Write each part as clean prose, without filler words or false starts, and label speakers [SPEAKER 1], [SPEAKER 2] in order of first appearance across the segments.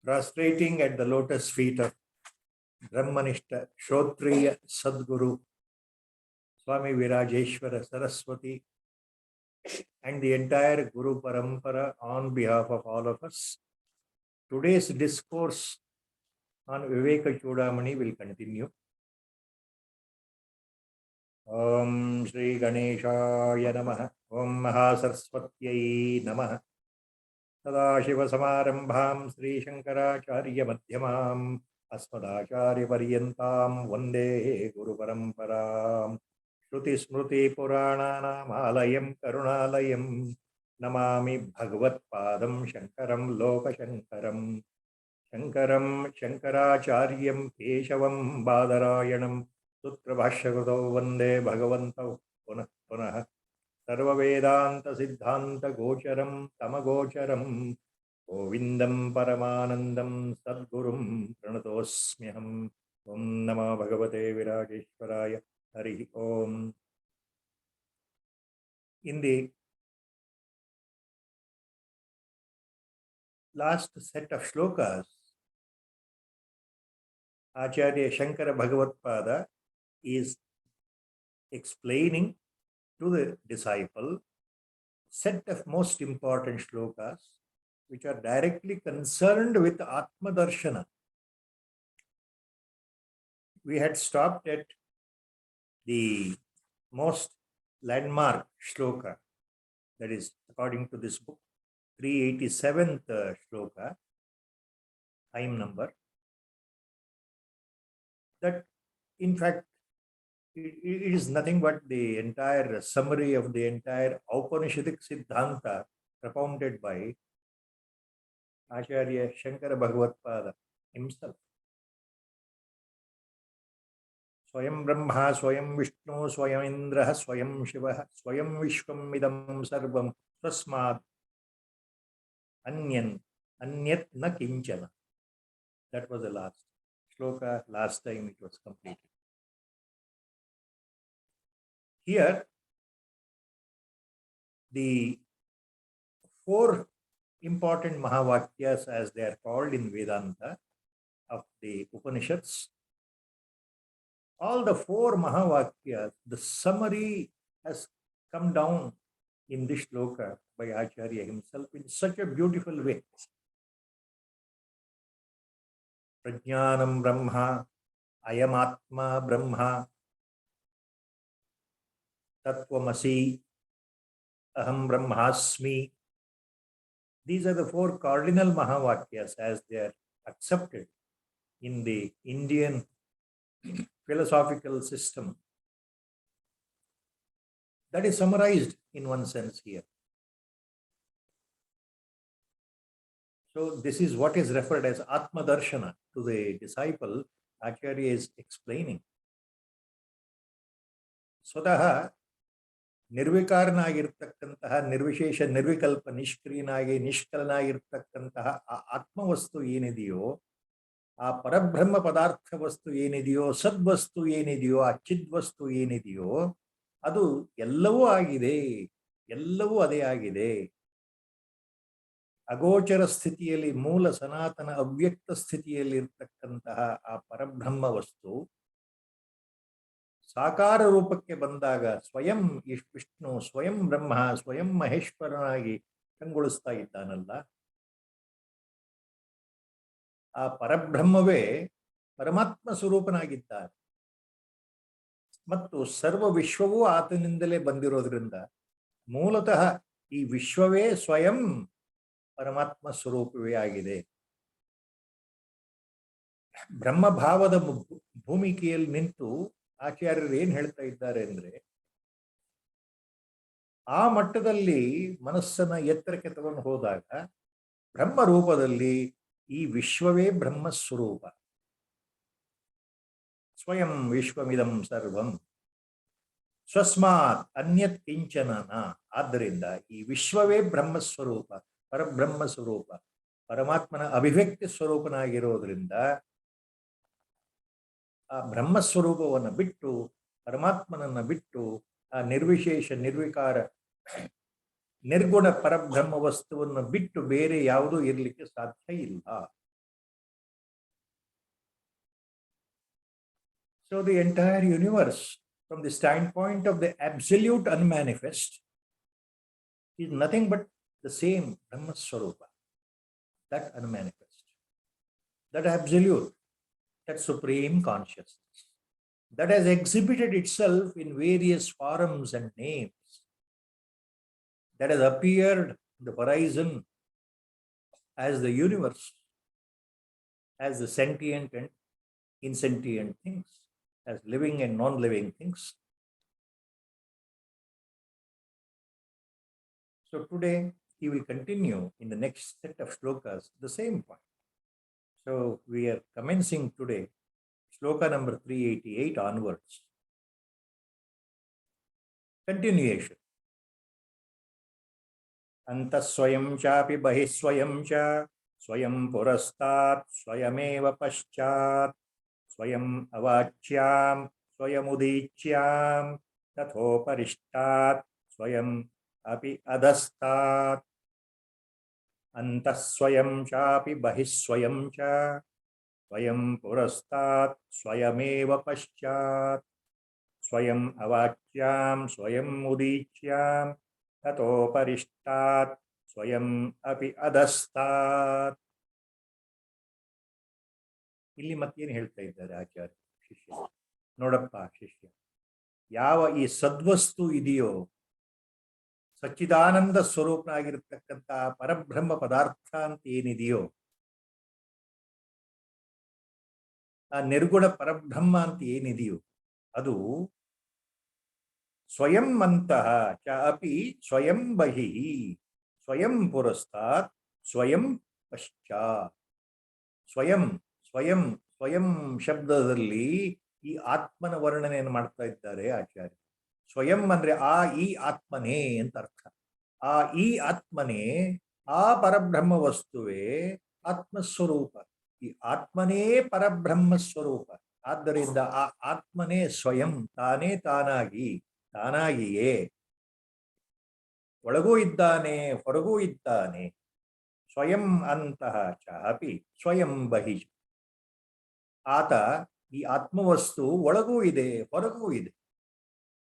[SPEAKER 1] prostrating at the lotus feet of Brahmanishta Shrotriya Sadguru Swami Virajeshwara Saraswati and the entire Guru Parampara on behalf of all of us. Today's discourse on Viveka Chudamani will continue. Om Shri Ganeshaya Namaha Om Mahasaraswatyai Namaha Sadashiva Samarambham Sri Shankaracharya Madhyamam Asmadacharya Paryantam Vande Guru Paramparam Shruti Smruti Purananam Alayam Karunalayam Namami Bhagavatpadam Shankaram Loka Shankaram Shankaram Shankaracharyam Keshavam Badarayanam Sutra Bhashyakrito Vande Bhagavanto Punah Punah Sarva Vedanta Siddhanta Gocharam Tamagocharam Govindam Paramanandam Sadgurum Pranatosmyaham Om Namah Bhagavate Virajeshwaraya Hari Om. In the last set of shlokas, Acharya Shankara Bhagavatpada is explaining to the disciple set of most important shlokas which are directly concerned with Atma Darshana. We had stopped at the most landmark shloka, that is, according to this book, 387th shloka, time number, that in fact it is nothing but the entire summary of the entire Upanishadic Siddhanta propounded by Acharya Shankara Bhagavatpada himself. Swayam Brahma, Swayam Vishnu, Swayam Indra, Swayam Shiva, Swayam Vishwam Idam Sarvam, Swasmad Anyat Na Kinchana. That was the last shloka, last time it was completed. Here, the four important Mahavakyas, as they are called in Vedanta, of the Upanishads, all the four Mahavakyas, the summary has come down in this shloka by Acharya himself in such a beautiful way. Prajnanam Brahma, Ayamatma Brahma, Tattvamasi, Aham Brahmasmi. These are the four cardinal Mahavakyas as they are accepted in the Indian philosophical system. That is summarized in one sense here. So this is what is referred as Atma Darshana to the disciple. Acharya is explaining. Swataha ನಿರ್ವಿಕಾರನಾಗಿರ್ತಕ್ಕಂತಹ ನಿರ್ವಿಶೇಷ ನಿರ್ವಿಕಲ್ಪ ನಿಷ್ಕ್ರಿಯನಾಗಿ ನಿಷ್ಕಲನಾಗಿರ್ತಕ್ಕಂತಹ ಆ ಆತ್ಮವಸ್ತು ಏನಿದೆಯೋ, ಆ ಪರಬ್ರಹ್ಮ ಪದಾರ್ಥ ವಸ್ತು ಏನಿದೆಯೋ, ಸದ್ವಸ್ತು ಏನಿದೆಯೋ, ಆ ಚಿದ್ವಸ್ತು ಏನಿದೆಯೋ, ಅದು ಎಲ್ಲವೂ ಆಗಿದೆ, ಎಲ್ಲವೂ ಅದೇ ಆಗಿದೆ. ಅಗೋಚರ ಸ್ಥಿತಿಯಲ್ಲಿ, ಮೂಲ ಸನಾತನ ಅವ್ಯಕ್ತ ಸ್ಥಿತಿಯಲ್ಲಿ ಇರ್ತಕ್ಕಂತಹ ಆ ಪರಬ್ರಹ್ಮ ವಸ್ತು ಸಾಕಾರ ರೂಪಕ್ಕೆ ಬಂದಾಗ ಸ್ವಯಂ ವಿಷ್ಣು, ಸ್ವಯಂ ಬ್ರಹ್ಮ, ಸ್ವಯಂ ಮಹೇಶ್ವರನಾಗಿ ಕಂಗೊಳಿಸ್ತಾ ಇದ್ದಾನಲ್ಲ, ಆ ಪರಬ್ರಹ್ಮವೇ ಪರಮಾತ್ಮ ಸ್ವರೂಪನಾಗಿದ್ದಾನೆ. ಮತ್ತು ಸರ್ವ ವಿಶ್ವವೂ ಆತನಿಂದಲೇ ಬಂದಿರೋದ್ರಿಂದ ಮೂಲತಃ ಈ ವಿಶ್ವವೇ ಸ್ವಯಂ ಪರಮಾತ್ಮ ಸ್ವರೂಪವೇ ಆಗಿದೆ. ಬ್ರಹ್ಮಭಾವದ ಭೂಮಿಕೆಯಲ್ಲಿ ನಿಂತು ಆಚಾರ್ಯರು ಏನ್ ಹೇಳ್ತಾ ಇದ್ದಾರೆ ಅಂದ್ರೆ, ಆ ಮಟ್ಟದಲ್ಲಿ ಮನಸ್ಸನ್ನ ಎತ್ತರಕ್ಕೆ ತಗೊಂಡು ಹೋದಾಗ ಬ್ರಹ್ಮ ರೂಪದಲ್ಲಿ ಈ ವಿಶ್ವವೇ ಬ್ರಹ್ಮಸ್ವರೂಪ. ಸ್ವಯಂ ವಿಶ್ವಮಿದಂ ಸರ್ವಂ ಸ್ವಸ್ಮಾತ್ ಅನ್ಯತ್ ಕಿಂಚನ. ಆದ್ದರಿಂದ ಈ ವಿಶ್ವವೇ ಬ್ರಹ್ಮಸ್ವರೂಪ, ಪರಬ್ರಹ್ಮ ಸ್ವರೂಪ, ಪರಮಾತ್ಮನ ಅಭಿವ್ಯಕ್ತಿ ಸ್ವರೂಪನಾಗಿರೋದ್ರಿಂದ ಆ ಬ್ರಹ್ಮಸ್ವರೂಪವನ್ನು ಬಿಟ್ಟು, ಪರಮಾತ್ಮನನ್ನ ಬಿಟ್ಟು, ಆ ನಿರ್ವಿಶೇಷ ನಿರ್ವಿಕಾರ ನಿರ್ಗುಣ ಪರಬ್ರಹ್ಮ ವಸ್ತುವನ್ನು ಬಿಟ್ಟು ಬೇರೆ ಯಾವುದೂ ಇರಲಿಕ್ಕೆ ಸಾಧ್ಯ ಇಲ್ಲ. So the entire universe, from the standpoint of the absolute unmanifest, is nothing but the same Brahma Swarupa, that unmanifest, that absolute, that supreme consciousness, that has exhibited itself in various forms and names, that has appeared on the horizon as the universe, as the sentient and insentient things, as living and non-living things. So today he will continue in the next set of shlokas the same point. So we are commencing today shloka number 388 onwards. Continuation. Antaswayam chapi bahiswayam cha swayam purastat swayameva paschat swayam avachyam swayam udichyam tathoparishtat swayam api adastat. Antaswayam chapi bahiswayam cha swayam purastat swayameva paschat swayam avachyam swayam udichyam tathoparishtat swayam api adastat. ಇಲ್ಲಿ ಮತ್ತೇನು ಹೇಳ್ತಾ ಇದ್ದಾರೆ ಆಚಾರ್ಯ ಶಿಷ್ಯ? ನೋಡಪ್ಪ ಶಿಷ್ಯ, ಯಾವ ಈ ಸದ್ವಸ್ತು ಇದೆಯೋ, ಸಚ್ಚಿದಾನಂದ ಸ್ವರೂಪನಾಗಿರ್ತಕ್ಕಂಥ ಪರಬ್ರಹ್ಮ ಪದಾರ್ಥ ಅಂತ ಏನಿದೆಯೋ, ಆ ನಿರ್ಗುಣ ಪರಬ್ರಹ್ಮ ಅಂತ ಏನಿದೆಯೋ, ಅದು ಸ್ವಯಂ ಅಂತಃ ಚ ಅಪಿ ಸ್ವಯಂ ಬಹಿಃ ಸ್ವಯಂ ಪುರಸ್ತಾತ್ ಸ್ವಯಂ ಪಶ್ಚಾತ್. ಸ್ವಯಂ ಸ್ವಯಂ ಸ್ವಯಂ ಶಬ್ದದಲ್ಲಿ ಈ ಆತ್ಮನ ವರ್ಣನೆಯನ್ನು ಮಾಡ್ತಾ ಇದ್ದಾರೆ ಆಚಾರ್ಯ. ಸ್ವಯಂ ಅಂದ್ರೆ ಆ ಈ ಆತ್ಮನೇ ಅಂತ ಅರ್ಥ. ಆ ಈ ಆತ್ಮನೇ, ಆ ಪರಬ್ರಹ್ಮ ವಸ್ತುವೇ ಆತ್ಮಸ್ವರೂಪ. ಈ ಆತ್ಮನೇ ಪರಬ್ರಹ್ಮ ಸ್ವರೂಪ. ಆದ್ದರಿಂದ ಆ ಆತ್ಮನೇ ಸ್ವಯಂ, ತಾನೇ ತಾನಾಗಿಯೇ ಒಳಗೂ ಇದ್ದಾನೆ, ಹೊರಗೂ ಇದ್ದಾನೆ. ಸ್ವಯಂ ಅಂತಃ ಚ ಅಪಿ ಸ್ವಯಂ ಬಹಿಃ. ಆತ ಈ ಆತ್ಮವಸ್ತು ಒಳಗೂ ಇದೆ, ಹೊರಗೂ ಇದೆ.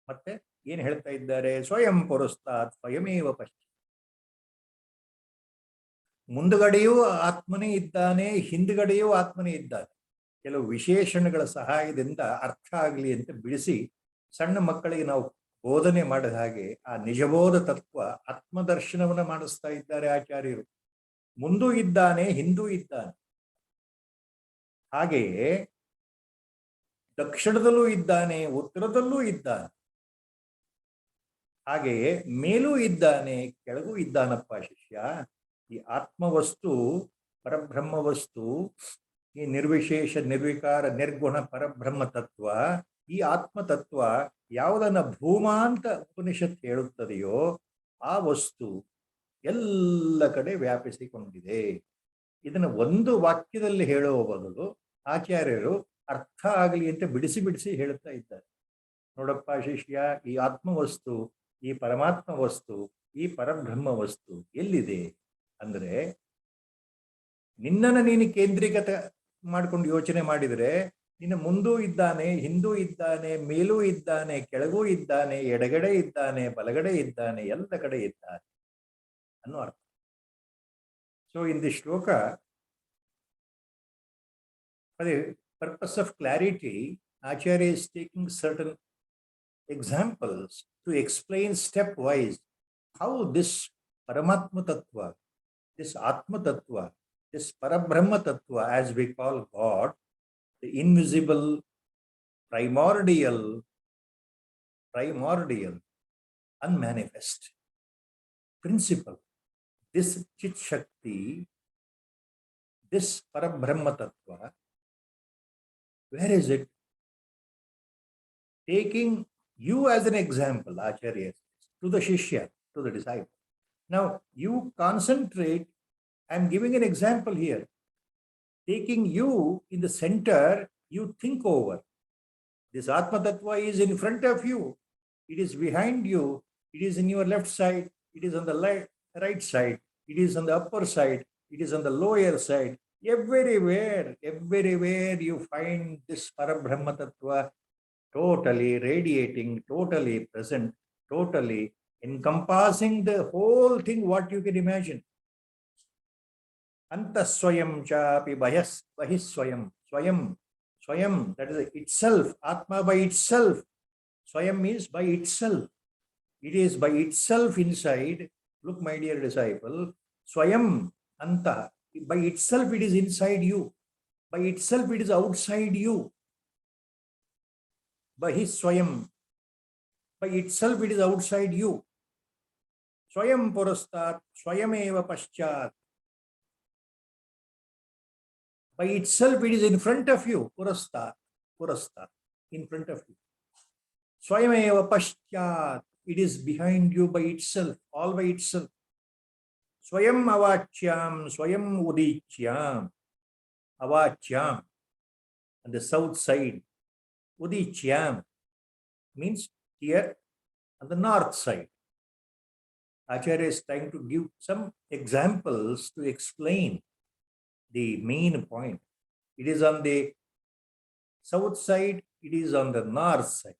[SPEAKER 1] ಮತ್ತೆ ಏನ್ ಹೇಳ್ತಾ ಇದ್ದಾರೆ? ಸ್ವಯಂ ಪುರಸ್ತಾತ್ ಸ್ವಯಮೇವ ಪಶ್ಚಾತ್. ಮುಂದುಗಡೆಯೂ ಆತ್ಮನೇ ಇದ್ದಾನೆ, ಹಿಂದುಗಡೆಯೂ ಆತ್ಮನೇ ಇದ್ದಾನೆ. ಕೆಲವು ವಿಶೇಷಣಗಳ ಸಹಾಯದಿಂದ ಅರ್ಥ ಆಗಲಿ ಅಂತ ಬಿಡಿಸಿ ಸಣ್ಣ ಮಕ್ಕಳಿಗೆ ನಾವು ಬೋಧನೆ ಮಾಡಿದ ಹಾಗೆ ಆ ನಿಜಬೋಧ ತತ್ವ ಆತ್ಮದರ್ಶನವನ್ನ ಮಾಡಿಸ್ತಾ ಇದ್ದಾರೆ ಆಚಾರ್ಯರು. ಮುಂದೂ ಇದ್ದಾನೆ, ಹಿಂದೂ ಇದ್ದಾನೆ. ಹಾಗೆಯೇ ದಕ್ಷಿಣದಲ್ಲೂ ಇದ್ದಾನೆ, ಉತ್ತರದಲ್ಲೂ ಇದ್ದಾನೆ. ಹಾಗೆಯೇ ಮೇಲೂ ಇದ್ದಾನೆ, ಕೆಳಗೂ ಇದ್ದಾನಪ್ಪ ಶಿಷ್ಯ. ಈ ಆತ್ಮವಸ್ತು, ಪರಬ್ರಹ್ಮ ವಸ್ತು, ಈ ನಿರ್ವಿಶೇಷ ನಿರ್ವಿಕಾರ ನಿರ್ಗುಣ ಪರಬ್ರಹ್ಮ ತತ್ವ, ಈ ಆತ್ಮ ತತ್ವ ಯಾವುದನ್ನ ಭೂಮಾಂತ ಉಪನಿಷತ್ ಹೇಳುತ್ತದೆಯೋ ಆ ವಸ್ತು ಎಲ್ಲ ಕಡೆ ವ್ಯಾಪಿಸಿಕೊಂಡಿದೆ. ಇದನ್ನು ಒಂದು ವಾಕ್ಯದಲ್ಲಿ ಹೇಳುವ ಬದಲು ಆಚಾರ್ಯರು ಅರ್ಥ ಆಗಲಿ ಅಂತ ಬಿಡಿಸಿ ಬಿಡಿಸಿ ಹೇಳುತ್ತಾ ಇದ್ದಾರೆ. ನೋಡಪ್ಪ ಶಿಷ್ಯ, ಈ ಆತ್ಮವಸ್ತು, ಈ ಪರಮಾತ್ಮ ವಸ್ತು, ಈ ಪರಬ್ರಹ್ಮ ವಸ್ತು ಎಲ್ಲಿದೆ ಅಂದ್ರೆ, ನಿನ್ನನ್ನು ನೀನು ಕೇಂದ್ರೀಕತೆ ಮಾಡಿಕೊಂಡು ಯೋಚನೆ ಮಾಡಿದರೆ ನಿನ್ನ ಮುಂದೂ ಇದ್ದಾನೆ, ಹಿಂದೂ ಇದ್ದಾನೆ, ಮೇಲೂ ಇದ್ದಾನೆ, ಕೆಳಗೂ ಇದ್ದಾನೆ, ಎಡಗಡೆ ಇದ್ದಾನೆ, ಬಲಗಡೆ ಇದ್ದಾನೆ, ಎಲ್ಲ ಕಡೆ ಇದ್ದಾನೆ ಅನ್ನೋ ಅರ್ಥ. ಸೊ ಇನ್ ದಿ ಶ್ಲೋಕ, for the purpose of clarity, Acharya is taking certain examples to explain stepwise how this Paramatma Tattva, this Atma Tattva, this Parabrahma Tattva, as we call God, the invisible, primordial, unmanifest principle, this Chit Shakti, this Parabrahma Tattva, where is it? Taking you as an example, Acharya, to the Shishya, to the disciple. Now, you concentrate. I'm giving an example here. Taking you in the center, you think over. This Atma Tattva is in front of you. It is behind you. It is in your left side. It is on the right side. It is on the upper side. It is on the lower side. Everywhere you find this Parabrahma Tattva totally radiating, totally present, totally encompassing the whole thing what you can imagine. Antaswayam chapi bahis swayam, that is itself, Atma by itself. Swayam means by itself. It is by itself inside. Look, my dear disciple, Swayam Anta, by itself it is inside you. By itself it is outside you. Bahis Swayam, by itself it is outside you. Swayam Purastat, Swayameva Paschat. By itself it is in front of you. Purastat, in front of you. Swayameva Paschat, it is behind you by itself, all by itself. Swayam Avachyam, Swayam Udichyam. Avachyam, on the south side. Udichyam means here on the north side. Acharya is trying to give some examples to explain the main point. It is on the south side, it is on the north side.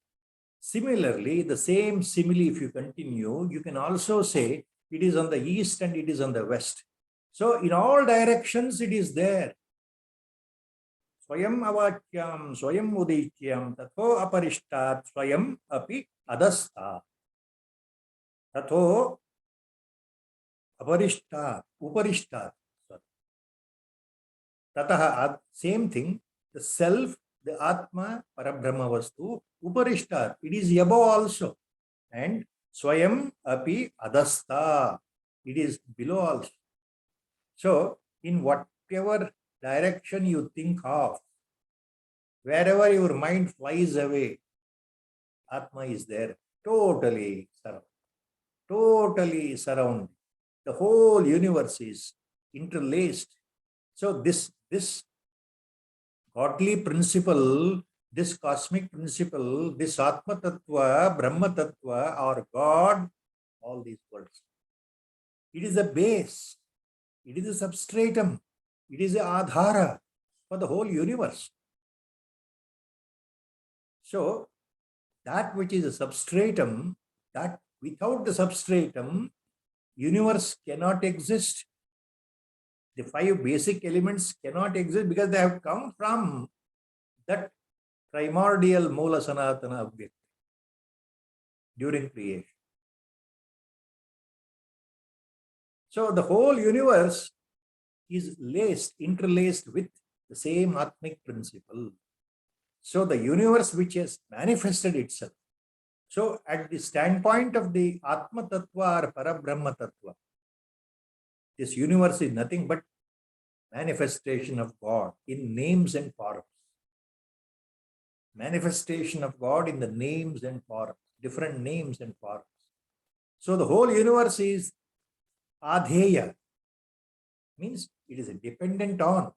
[SPEAKER 1] Similarly, the same simile, if you continue, you can also say it is on the east and it is on the west. So in all directions it is there. Swayam avakyam, swayam udikyam, tatho aparishtat, swayam api adastha. Tatho aparishtat, uparishtat. Tataha, same thing, the self, the Atma, Parabrahma Vastu, Uparishtat, it is above also. And Swayam api adastha, it is below also. So, in whatever direction you think of, wherever your mind flies away, Atma is there, totally surrounded. The whole universe is interlaced. So this godly principle, this cosmic principle, this Atma Tattva, Brahma Tattva, or God, all these words. It is a base, it is a substratum, it is a adhara for the whole universe. So that which is a substratum, that without the substratum, universe cannot exist. The 5 basic elements cannot exist because they have come from that primordial Mula Sanatana Abhyakti during creation. So the whole universe is interlaced with the same Atmic principle. So the universe which has manifested itself. So at the standpoint of the Atma Tattva or Parabrahma Tattva, this universe is nothing but manifestation of God in names and forms. Manifestation of God in the names and forms, different names and forms. So the whole universe is adheya, means it is dependent on.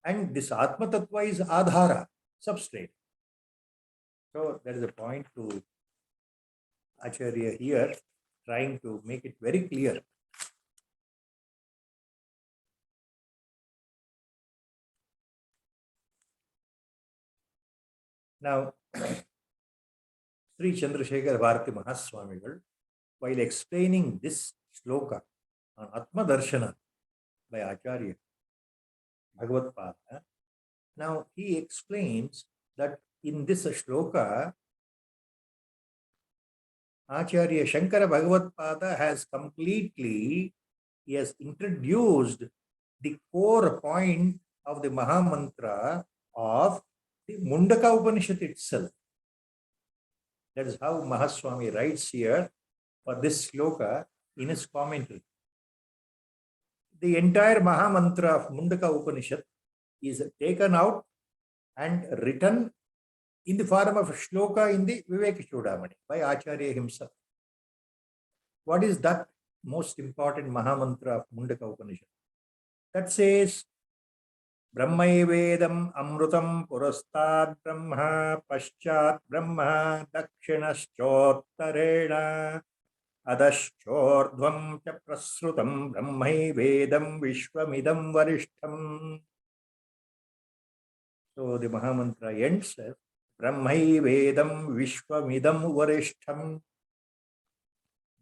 [SPEAKER 1] And this Atma Tattva is adhara, substrate. So there is a point to Acharya here, trying to make it very clear. Now, Sri Chandrasekhar Bharati Mahaswamigal, while explaining this shloka on Atma Darshana by Acharya Bhagavatpada, now he explains that in this shloka, Acharya Shankara Bhagavatpada has completely, he has introduced the core point of the Mahamantra of the Mundaka Upanishad itself. That is how Mahaswami writes here for this shloka in his commentary. The entire Mahamantra of Mundaka Upanishad is taken out and written in the form of a shloka in the Viveka Chudamani by Acharya himself. What is that most important Mahamantra of Mundaka Upanishad? That says, Brahmaivedam Amrutam Purastad Brahma Paschat Brahma Dakshinaschotarena ಅದಶ್ಚೋರ್ಧ್ವಂ ಚ ಪ್ರಸೃತಂ ಬ್ರಹ್ಮೈವೇದಂ ವಿಶ್ವಮಿದಂ ವರಿಷ್ಠಂ. So the Mahamantra ends as Brahmaivedam Vishwamidam Varishtham.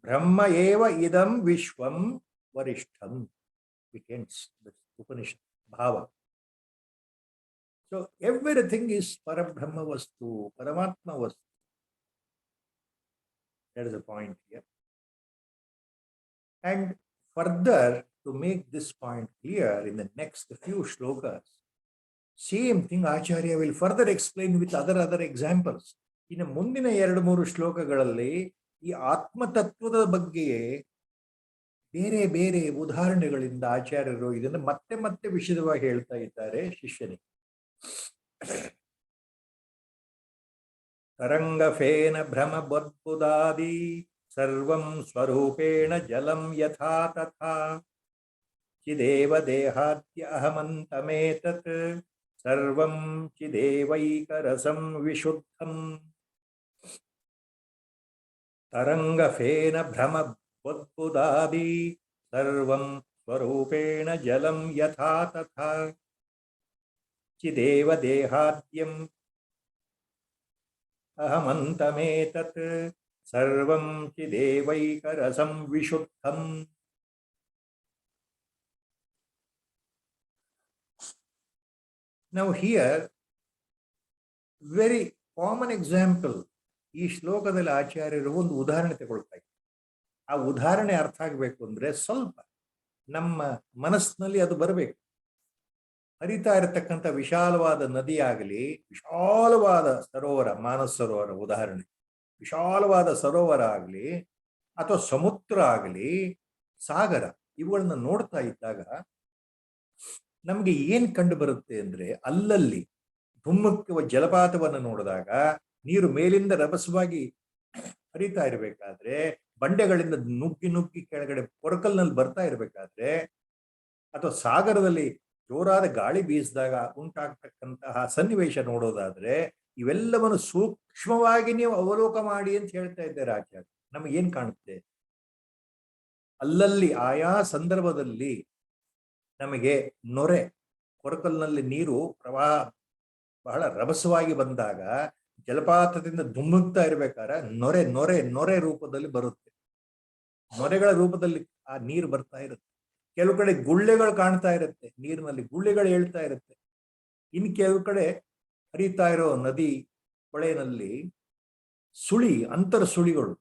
[SPEAKER 1] Brahma eva idam Vishwam Varishtham. It ends the Upanishad Bhava. So everything is Parabrahma Vastu, Paramatma Vastu. That is the point here. And further, to make this point clear, in the next few shlokas, same thing Acharya will further explain with other examples. ಇನ್ನು ಮುಂದಿನ 2-3 ಶ್ಲೋಕಗಳಲ್ಲಿ ಈ ಆತ್ಮತತ್ವದ ಬಗ್ಗೆಯೇ ಬೇರೆ ಬೇರೆ ಉದಾಹರಣೆಗಳಿಂದ ಆಚಾರ್ಯರು ಇದನ್ನು ಮತ್ತೆ ಮತ್ತೆ ವಿಶದವಾಗಿ ಹೇಳ್ತಾ ಇದ್ದಾರೆ ಶಿಷ್ಯನಿಗೆ. ತರಂಗಫೇನ ಭ್ರಮ ಬದ್ಬುದಾದಿ ಸರ್ವಂ ಸ್ವರೂಪೇಣ ಜಲಂ ಯಥಾ ತಥಾ ಚಿದೇವ ದೇಹಾದ್ಯ ಅಹಮಂತಮೇತತ್ ಸರ್ವಂ ಚಿದೇವೈಕರಸಂ ವಿಶುದ್ಧಂ. ತರಂಗಫೇನ ಭ್ರಮ ಬದ್ಬುದಾದಿ ಸರ್ವಂ ಸ್ವರೂಪೇಣ ಜಲಂ ಯಥಾ ತಥಾ ಚಿದೇವ ದೇಹಾದ್ಯಂ ಅಹಮಂತಮೇತತ್ ಸರ್ವಂ ಚಿದೇವೈಕರಸಂ ವಿಶುದ್ಧಂ. Now here, very common example, ಈ ಶ್ಲೋಕದಲ್ಲಿ ಆಚಾರ್ಯರು ಒಂದು ಉದಾಹರಣೆ ತಗೊಳ್ತಾ ಇದ್ದಾರೆ. ಆ ಉದಾಹರಣೆ ಅರ್ಥ ಆಗಬೇಕು ಅಂದ್ರೆ ಸ್ವಲ್ಪ ನಮ್ಮ ಮನಸ್ಸಿನಲ್ಲಿ ಅದು ಬರಬೇಕು. ಹರಿತಾ ಇರತಕ್ಕಂಥ ವಿಶಾಲವಾದ ನದಿ ಆಗಲಿ, ವಿಶಾಲವಾದ ಸರೋವರ, ಮಾನಸ ಸರೋವರ ಉದಾಹರಣೆ, ವಿಶಾಲವಾದ ಸರೋವರ ಆಗಲಿ ಅಥವಾ ಸಮುದ್ರ ಆಗಲಿ, ಸಾಗರ, ಇವುಗಳನ್ನ ನೋಡ್ತಾ ಇದ್ದಾಗ ನಮ್ಗೆ ಏನ್ ಕಂಡು ಬರುತ್ತೆ ಅಂದ್ರೆ, ಅಲ್ಲಲ್ಲಿ ಧುಮ್ಮುಕ್ಕುವ ಜಲಪಾತವನ್ನು ನೋಡಿದಾಗ ನೀರು ಮೇಲಿಂದ ರಭಸವಾಗಿ ಹರಿತಾ ಇರಬೇಕಾದ್ರೆ, ಬಂಡೆಗಳಿಂದ ನುಗ್ಗಿ ಕೆಳಗಡೆ ಕೊರಕಲ್ನಲ್ಲಿ ಬರ್ತಾ ಇರಬೇಕಾದ್ರೆ, ಅಥವಾ ಸಾಗರದಲ್ಲಿ ಜೋರಾದ ಗಾಳಿ ಬೀಸಿದಾಗ ಉಂಟಾಗ್ತಕ್ಕಂತಹ ಸನ್ನಿವೇಶ ನೋಡೋದಾದ್ರೆ, ಇವೆಲ್ಲವನ್ನು ಸೂಕ್ಷ್ಮವಾಗಿ ನೀವು ಅವಲೋಕ ಮಾಡಿ ಅಂತ ಹೇಳ್ತಾ ಇದ್ದಾರೆ ಆಚಾರ್ಯ. ನಮಗೆ ಏನ್ ಕಾಣುತ್ತೆ? ಅಲ್ಲಲ್ಲಿ ಆಯಾ ಸಂದರ್ಭದಲ್ಲಿ ನಮಗೆ ನೊರೆ, ಕೊರಕಲ್ನಲ್ಲಿ ನೀರು ಪ್ರವಾಹ ಬಹಳ ರಭಸವಾಗಿ ಬಂದಾಗ ಜಲಪಾತದಿಂದ ಧುಮ್ಮುಕ್ತಾ ಇರ್ಬೇಕಾದ್ರೆ ನೊರೆ ನೊರೆ ನೊರೆ ರೂಪದಲ್ಲಿ ಬರುತ್ತೆ. ನೊರೆಗಳ ರೂಪದಲ್ಲಿ ಆ ನೀರು ಬರ್ತಾ ಇರುತ್ತೆ. ಕೆಲವು ಕಡೆ ಗುಳ್ಳೆಗಳು ಕಾಣ್ತಾ ಇರುತ್ತೆ, ನೀರಿನಲ್ಲಿ ಗುಳ್ಳೆಗಳು ಹೇಳ್ತಾ ಇರುತ್ತೆ. ಇನ್ನು ಕೆಲವು ಕಡೆ ಹರಿತಾ ಇರೋ ನದಿ ಹೊಳೆನಲ್ಲಿ ಸುಳಿ, ಅಂತರ ಸುಳಿಗಳು,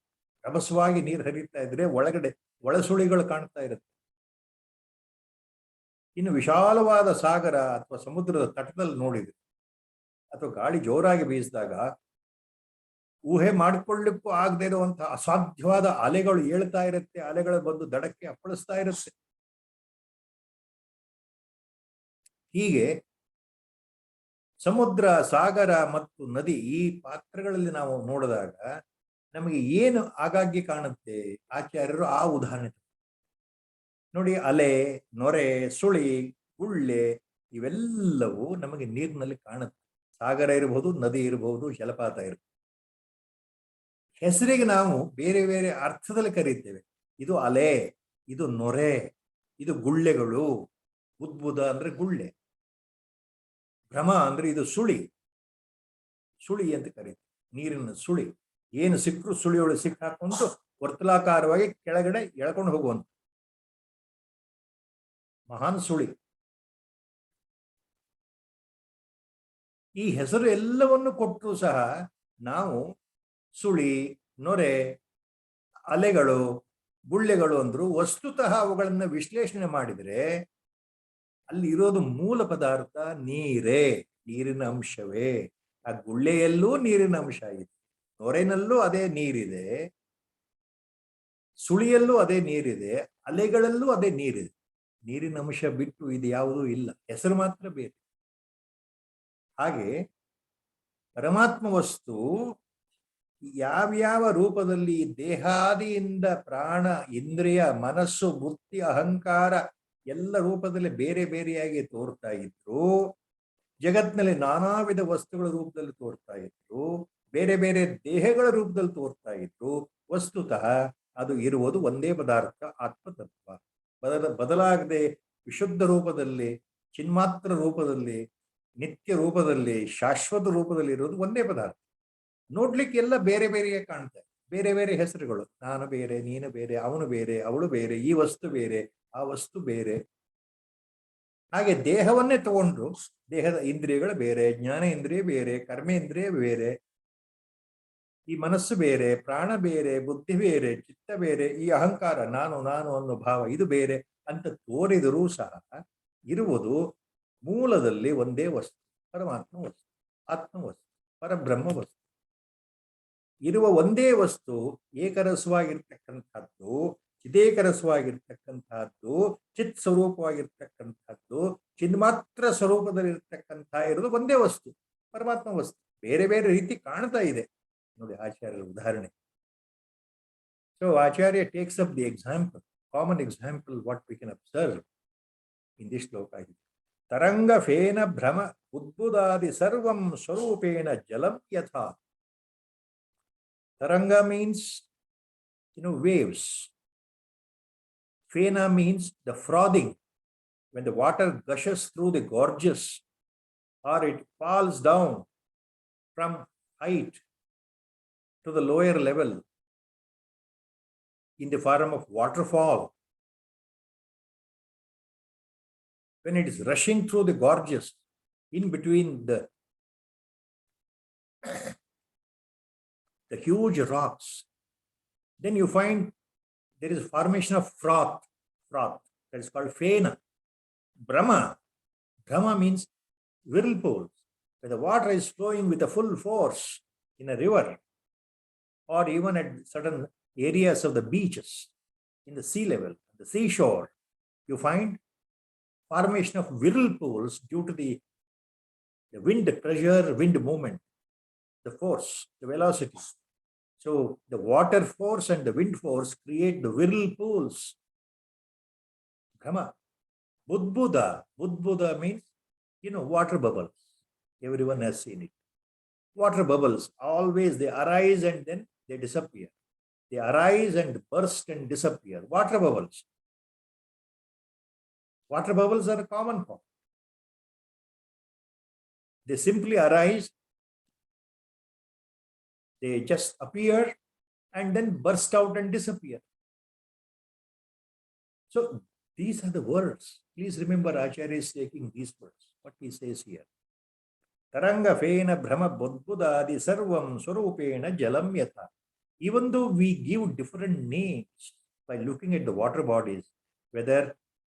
[SPEAKER 1] ರಭಸವಾಗಿ ನೀರು ಹರಿತಾ ಇದ್ರೆ ಒಳಗಡೆ ಒಳಸುಳಿಗಳು ಕಾಣ್ತಾ ಇರುತ್ತೆ. ಇನ್ನು ವಿಶಾಲವಾದ ಸಾಗರ ಅಥವಾ ಸಮುದ್ರದ ತಟದಲ್ಲಿ ನೋಡಿದ್ರೆ, ಅಥವಾ ಗಾಳಿ ಜೋರಾಗಿ ಬೀಸಿದಾಗ ಊಹೆ ಮಾಡಿಕೊಳ್ಳಿಕ್ಕೂ ಆಗದೆ ಇರುವಂತಹ ಅಸಾಧ್ಯವಾದ ಅಲೆಗಳು ಏಳ್ತಾ ಇರುತ್ತೆ. ಅಲೆಗಳು ಬಂದು ದಡಕ್ಕೆ ಅಪ್ಪಳಿಸ್ತಾ ಇರುತ್ತೆ. ಹೀಗೆ ಸಮುದ್ರ, ಸಾಗರ ಮತ್ತು ನದಿ ಈ ಪಾತ್ರಗಳಲ್ಲಿ ನಾವು ನೋಡಿದಾಗ ನಮಗೆ ಏನು ಆಗಾಗ್ಗೆ ಕಾಣುತ್ತೆ? ಆಚಾರ್ಯರು ಆ ಉದಾಹರಣೆ ನೋಡಿ. ಅಲೆ, ನೊರೆ, ಸುಳಿ, ಗುಳ್ಳೆ ಇವೆಲ್ಲವೂ ನಮಗೆ ನೀರಿನಲ್ಲಿ ಕಾಣುತ್ತೆ. ಸಾಗರ ಇರಬಹುದು, ನದಿ ಇರಬಹುದು, ಜಲಪಾತ ಇರಬಹುದು. ಹೆಸರಿಗೆ ನಾವು ಬೇರೆ ಬೇರೆ ಅರ್ಥದಲ್ಲಿ ಕರೀತೇವೆ. ಇದು ಅಲೆ, ಇದು ನೊರೆ, ಇದು ಗುಳ್ಳೆಗಳು. ಉದ್ಭುತ ಅಂದ್ರೆ ಗುಳ್ಳೆ, ಭ್ರಮ ಅಂದ್ರೆ ಇದು ಸುಳಿ, ಸುಳಿ ಅಂತ ಕರೀತೀವಿ. ನೀರಿನ ಸುಳಿ, ಏನು ಸಿಕ್ಕರು ಸುಳಿಯೊಳಗೆ ಸಿಕ್ಕಾಕೊಂಡು ವರ್ತುಲಾಕಾರವಾಗಿ ಕೆಳಗಡೆ ಎಳ್ಕೊಂಡು ಹೋಗುವಂತ ಮಹಾನ್ ಸುಳಿ. ಈ ಹೆಸರು ಎಲ್ಲವನ್ನು ಕೊಟ್ಟರೂ ಸಹ ನಾವು ಸುಳಿ, ನೊರೆ, ಅಲೆಗಳು, ಗುಳ್ಳೆಗಳು ಅಂದ್ರು ವಸ್ತುತಃ ಅವುಗಳನ್ನ ವಿಶ್ಲೇಷಣೆ ಮಾಡಿದರೆ ಅಲ್ಲಿ ಇರೋದು ಮೂಲ ಪದಾರ್ಥ ನೀರೇ, ನೀರಿನ ಅಂಶವೇ. ಆ ಗುಳ್ಳೆಯಲ್ಲೂ ನೀರಿನ ಅಂಶ ಇದೆ, ನೊರೆನಲ್ಲೂ ಅದೇ ನೀರಿದೆ, ಸುಳಿಯಲ್ಲೂ ಅದೇ ನೀರಿದೆ, ಅಲೆಗಳಲ್ಲೂ ಅದೇ ನೀರಿದೆ. ನೀರಿನ ಅಂಶ ಬಿಟ್ಟು ಇದು ಯಾವುದೂ ಇಲ್ಲ, ಹೆಸರು ಮಾತ್ರ ಬೇರೆ. ಹಾಗೆ ಪರಮಾತ್ಮ ವಸ್ತು ಯಾವ್ಯಾವ ರೂಪದಲ್ಲಿ ದೇಹಾದಿಯಿಂದ ಪ್ರಾಣ, ಇಂದ್ರಿಯ, ಮನಸ್ಸು, ಬುದ್ಧಿ, ಅಹಂಕಾರ ಎಲ್ಲ ರೂಪದಲ್ಲಿ ಬೇರೆ ಬೇರೆಯಾಗಿ ತೋರ್ತಾ ಇದ್ರು, ಜಗತ್ನಲ್ಲಿ ನಾನಾ ವಿಧ ವಸ್ತುಗಳ ರೂಪದಲ್ಲಿ ತೋರ್ತಾ ಇದ್ರು, ಬೇರೆ ಬೇರೆ ದೇಹಗಳ ರೂಪದಲ್ಲಿ ತೋರ್ತಾ ಇದ್ರು, ವಸ್ತುತಃ ಅದು ಇರುವುದು ಒಂದೇ ಪದಾರ್ಥ ಆತ್ಮತತ್ವ. ಬದಲಾಗದೆ ವಿಶುದ್ಧ ರೂಪದಲ್ಲಿ, ಚಿನ್ಮಾತ್ರ ರೂಪದಲ್ಲಿ, ನಿತ್ಯ ರೂಪದಲ್ಲಿ, ಶಾಶ್ವತ ರೂಪದಲ್ಲಿ ಇರೋದು ಒಂದೇ ಪದಾರ್ಥ. ನೋಡ್ಲಿಕ್ಕೆ ಎಲ್ಲ ಬೇರೆ ಬೇರೆಯೇ ಕಾಣ್ತಾರೆ, ಬೇರೆ ಬೇರೆ ಹೆಸರುಗಳು. ನಾನು ಬೇರೆ, ನೀನು ಬೇರೆ, ಅವನು ಬೇರೆ, ಅವಳು ಬೇರೆ, ಈ ವಸ್ತು ಬೇರೆ, ಆ ವಸ್ತು ಬೇರೆ. ಹಾಗೆ ದೇಹವನ್ನೇ ತಗೊಂಡು ದೇಹದ ಇಂದ್ರಿಯಗಳು ಬೇರೆ, ಜ್ಞಾನೇಂದ್ರಿಯ ಬೇರೆ, ಕರ್ಮೇಂದ್ರಿಯ ಬೇರೆ, ಈ ಮನಸ್ಸು ಬೇರೆ, ಪ್ರಾಣ ಬೇರೆ, ಬುದ್ಧಿ ಬೇರೆ, ಚಿತ್ತ ಬೇರೆ, ಈ ಅಹಂಕಾರ ನಾನು ನಾನು ಅನ್ನೋ ಭಾವ ಇದು ಬೇರೆ ಅಂತ ತೋರಿದರೂ ಸಹ ಇರುವುದು ಮೂಲದಲ್ಲಿ ಒಂದೇ ವಸ್ತು, ಪರಮಾತ್ಮ ವಸ್ತು, ಆತ್ಮ ವಸ್ತು, ಪರಬ್ರಹ್ಮ ವಸ್ತು. ಇರುವ ಒಂದೇ ವಸ್ತು ಏಕರಸವಾಗಿರ್ತಕ್ಕಂಥದ್ದು, ಚಿದೇಕರಸವಾಗಿರ್ತಕ್ಕಂಥದ್ದು, ಚಿತ್ ಸ್ವರೂಪವಾಗಿರ್ತಕ್ಕಂಥದ್ದು, ಚಿನ್ಮಾತ್ರ ಸ್ವರೂಪದಲ್ಲಿರ್ತಕ್ಕಂಥ ಇರೋದು ಒಂದೇ ವಸ್ತು, ಪರಮಾತ್ಮ ವಸ್ತು. ಬೇರೆ ಬೇರೆ ರೀತಿ ಕಾಣ್ತಾ ಇದೆ ನೋಡಿ ಆಚಾರ್ಯರ ಉದಾಹರಣೆ. So Acharya takes up the example, common example what we can observe in this ಶ್ಲೋಕ. ತರಂಗ ಫೇನ ಭ್ರಮ ಉದ್ಭುದಾದಿ ಸರ್ವಂ ಸ್ವರೂಪೇಣ ಜಲಂ ಯಥಾ. Taranga means, waves. Fena means the frothing. When the water gushes through the gorges or it falls down from height to the lower level in the form of waterfall. When it is rushing through the gorges in between the huge rocks, then you find there is formation of froth. That is called fena. Brahma means whirlpools. When the water is flowing with a full force in a river, or even at certain areas of the beaches, in the sea level, the seashore, you find formation of whirlpools due to the wind pressure, wind movement, the force, the velocity. So the water force and the wind force create the whirlpools. Brahma. Budbuda means, water bubbles. Everyone has seen it. Water bubbles, always they arise and then they disappear. They arise and burst and disappear. Water bubbles. Water bubbles are a common form. They simply arise, they just appear and then burst out and disappear. So these are the words. Please remember Acharya is taking these words. What he says here. Taranga fena brahma budbudadi sarvam swarupena jalam yatha. Even though we give different names by looking at the water bodies, whether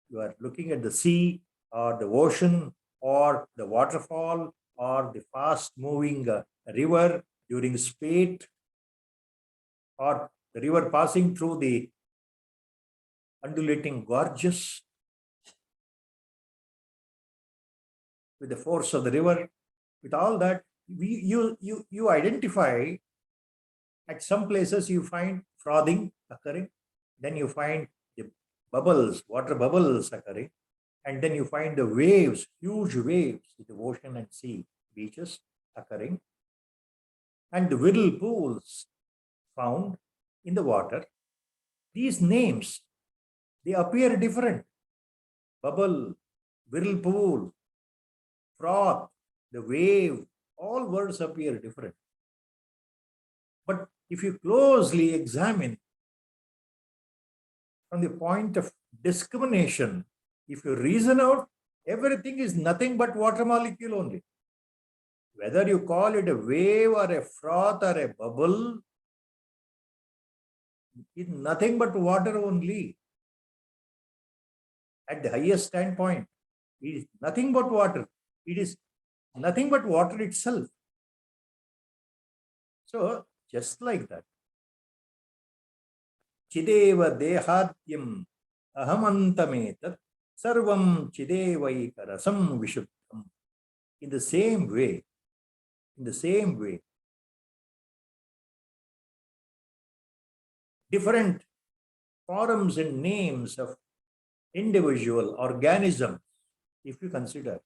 [SPEAKER 1] you are looking at the sea or the ocean or the waterfall or the fast moving river during spate, or the river passing through the undulating gorges with the force of the river, with all that, you identify at some places you find frothing occurring, then you find the bubbles, water bubbles occurring, and then you find the waves, huge waves with the ocean and sea beaches occurring, and the whirlpools found in the water. These names, they appear different. Bubble, whirlpool, froth, the wave, all words appear different. But if you closely examine from the point of discrimination, if you reason out, everything is nothing but water molecule only. Whether you call it a wave or a froth or a bubble, it's nothing but water only. At the highest standpoint, it is nothing but water. It is nothing but water itself. So, just like that. Chideva dehatyam ahamantametat sarvam chidevaika vishuddham. In the same way, different forms and names of individual organisms, if you consider,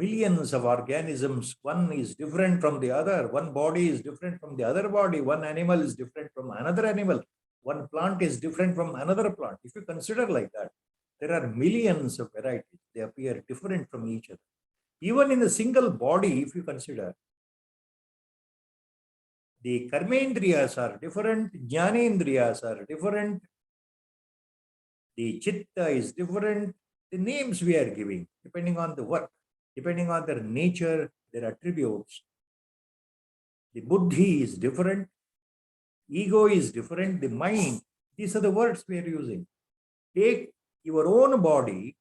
[SPEAKER 1] millions of organisms. One is different from the other. One body is different from the other body. One animal is different from another animal. One plant is different from another plant. If you consider like that, there are millions of varieties. They appear different from each other. Even in a single body, if you consider, the karmendriyas are different, jnanendriyas are different, the chitta is different. The names we are giving, depending on the work, depending on their nature, their attributes. The buddhi is different, ego is different, the mind. These are the words we are using. Take your own body,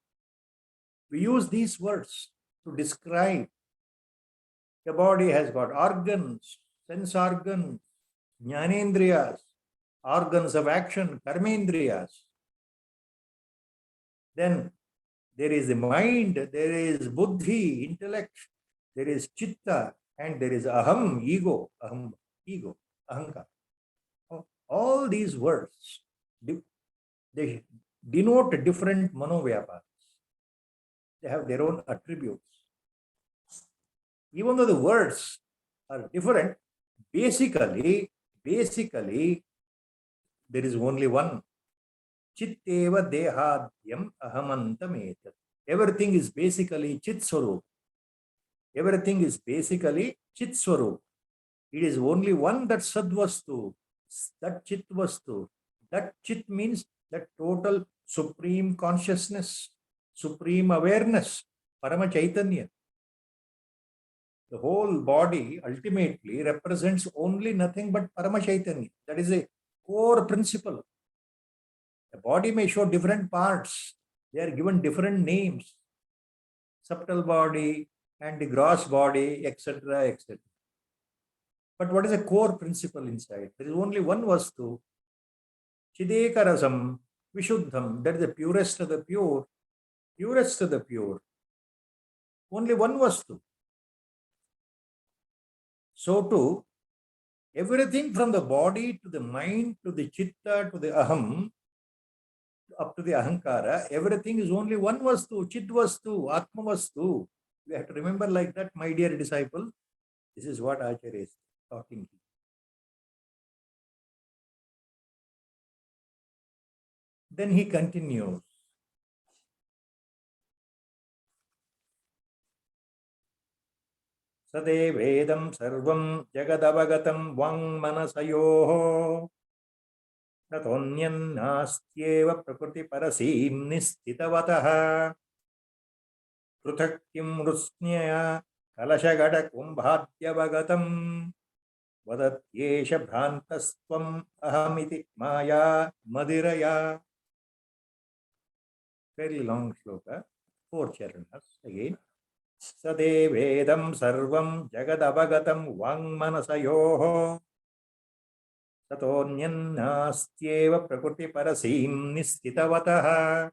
[SPEAKER 1] we use these words to describe. The body has got organs, sense organs, jnanendriyas, organs of action, karmendriyas. Then there is the mind, there is buddhi, intellect, there is chitta, and there is aham, ego, ahankar. All these words, they denote different manovyapas. They have their own attributes. Even though the words are different, basically, there is only one. Chitteva dehadyam ahamantametat. Everything is basically chit swarup. Everything is basically chit swarup. It is only one that sadvastu, that chit vastu. That chit means that total supreme consciousness, supreme awareness, Parama Chaitanya. The whole body ultimately represents only nothing but Parama Chaitanya. That is a core principle. The body may show different parts. They are given different names. Subtle body and the gross body, etc., etc. But what is the core principle inside? There is only one vastu. Chidekarasam, Vishuddham. That is the purest of the pure. Purest of the pure. Only one vastu. So too, everything from the body to the mind to the chitta to the aham, up to the ahankara, everything is only one vastu, chit vastu, atma vastu. We have to remember like that, my dear disciple. This is what Acharya is talking to. Then he continues. Sadevedam sarvam jagadavagatam vang manasayoho tatonyam nastyeva prakriti parasim nistitavataha pruthakkim rusnyaya kalashagada kumbhadyavagatam vadatyesha bhrantasvam ahamiti maya madiraya. Fairly long shloka, 4 charanas again. Sadevedam sarvam jagadavagatam vang manasayoho tatonyam nastyeva prakriti parasim nistitavataha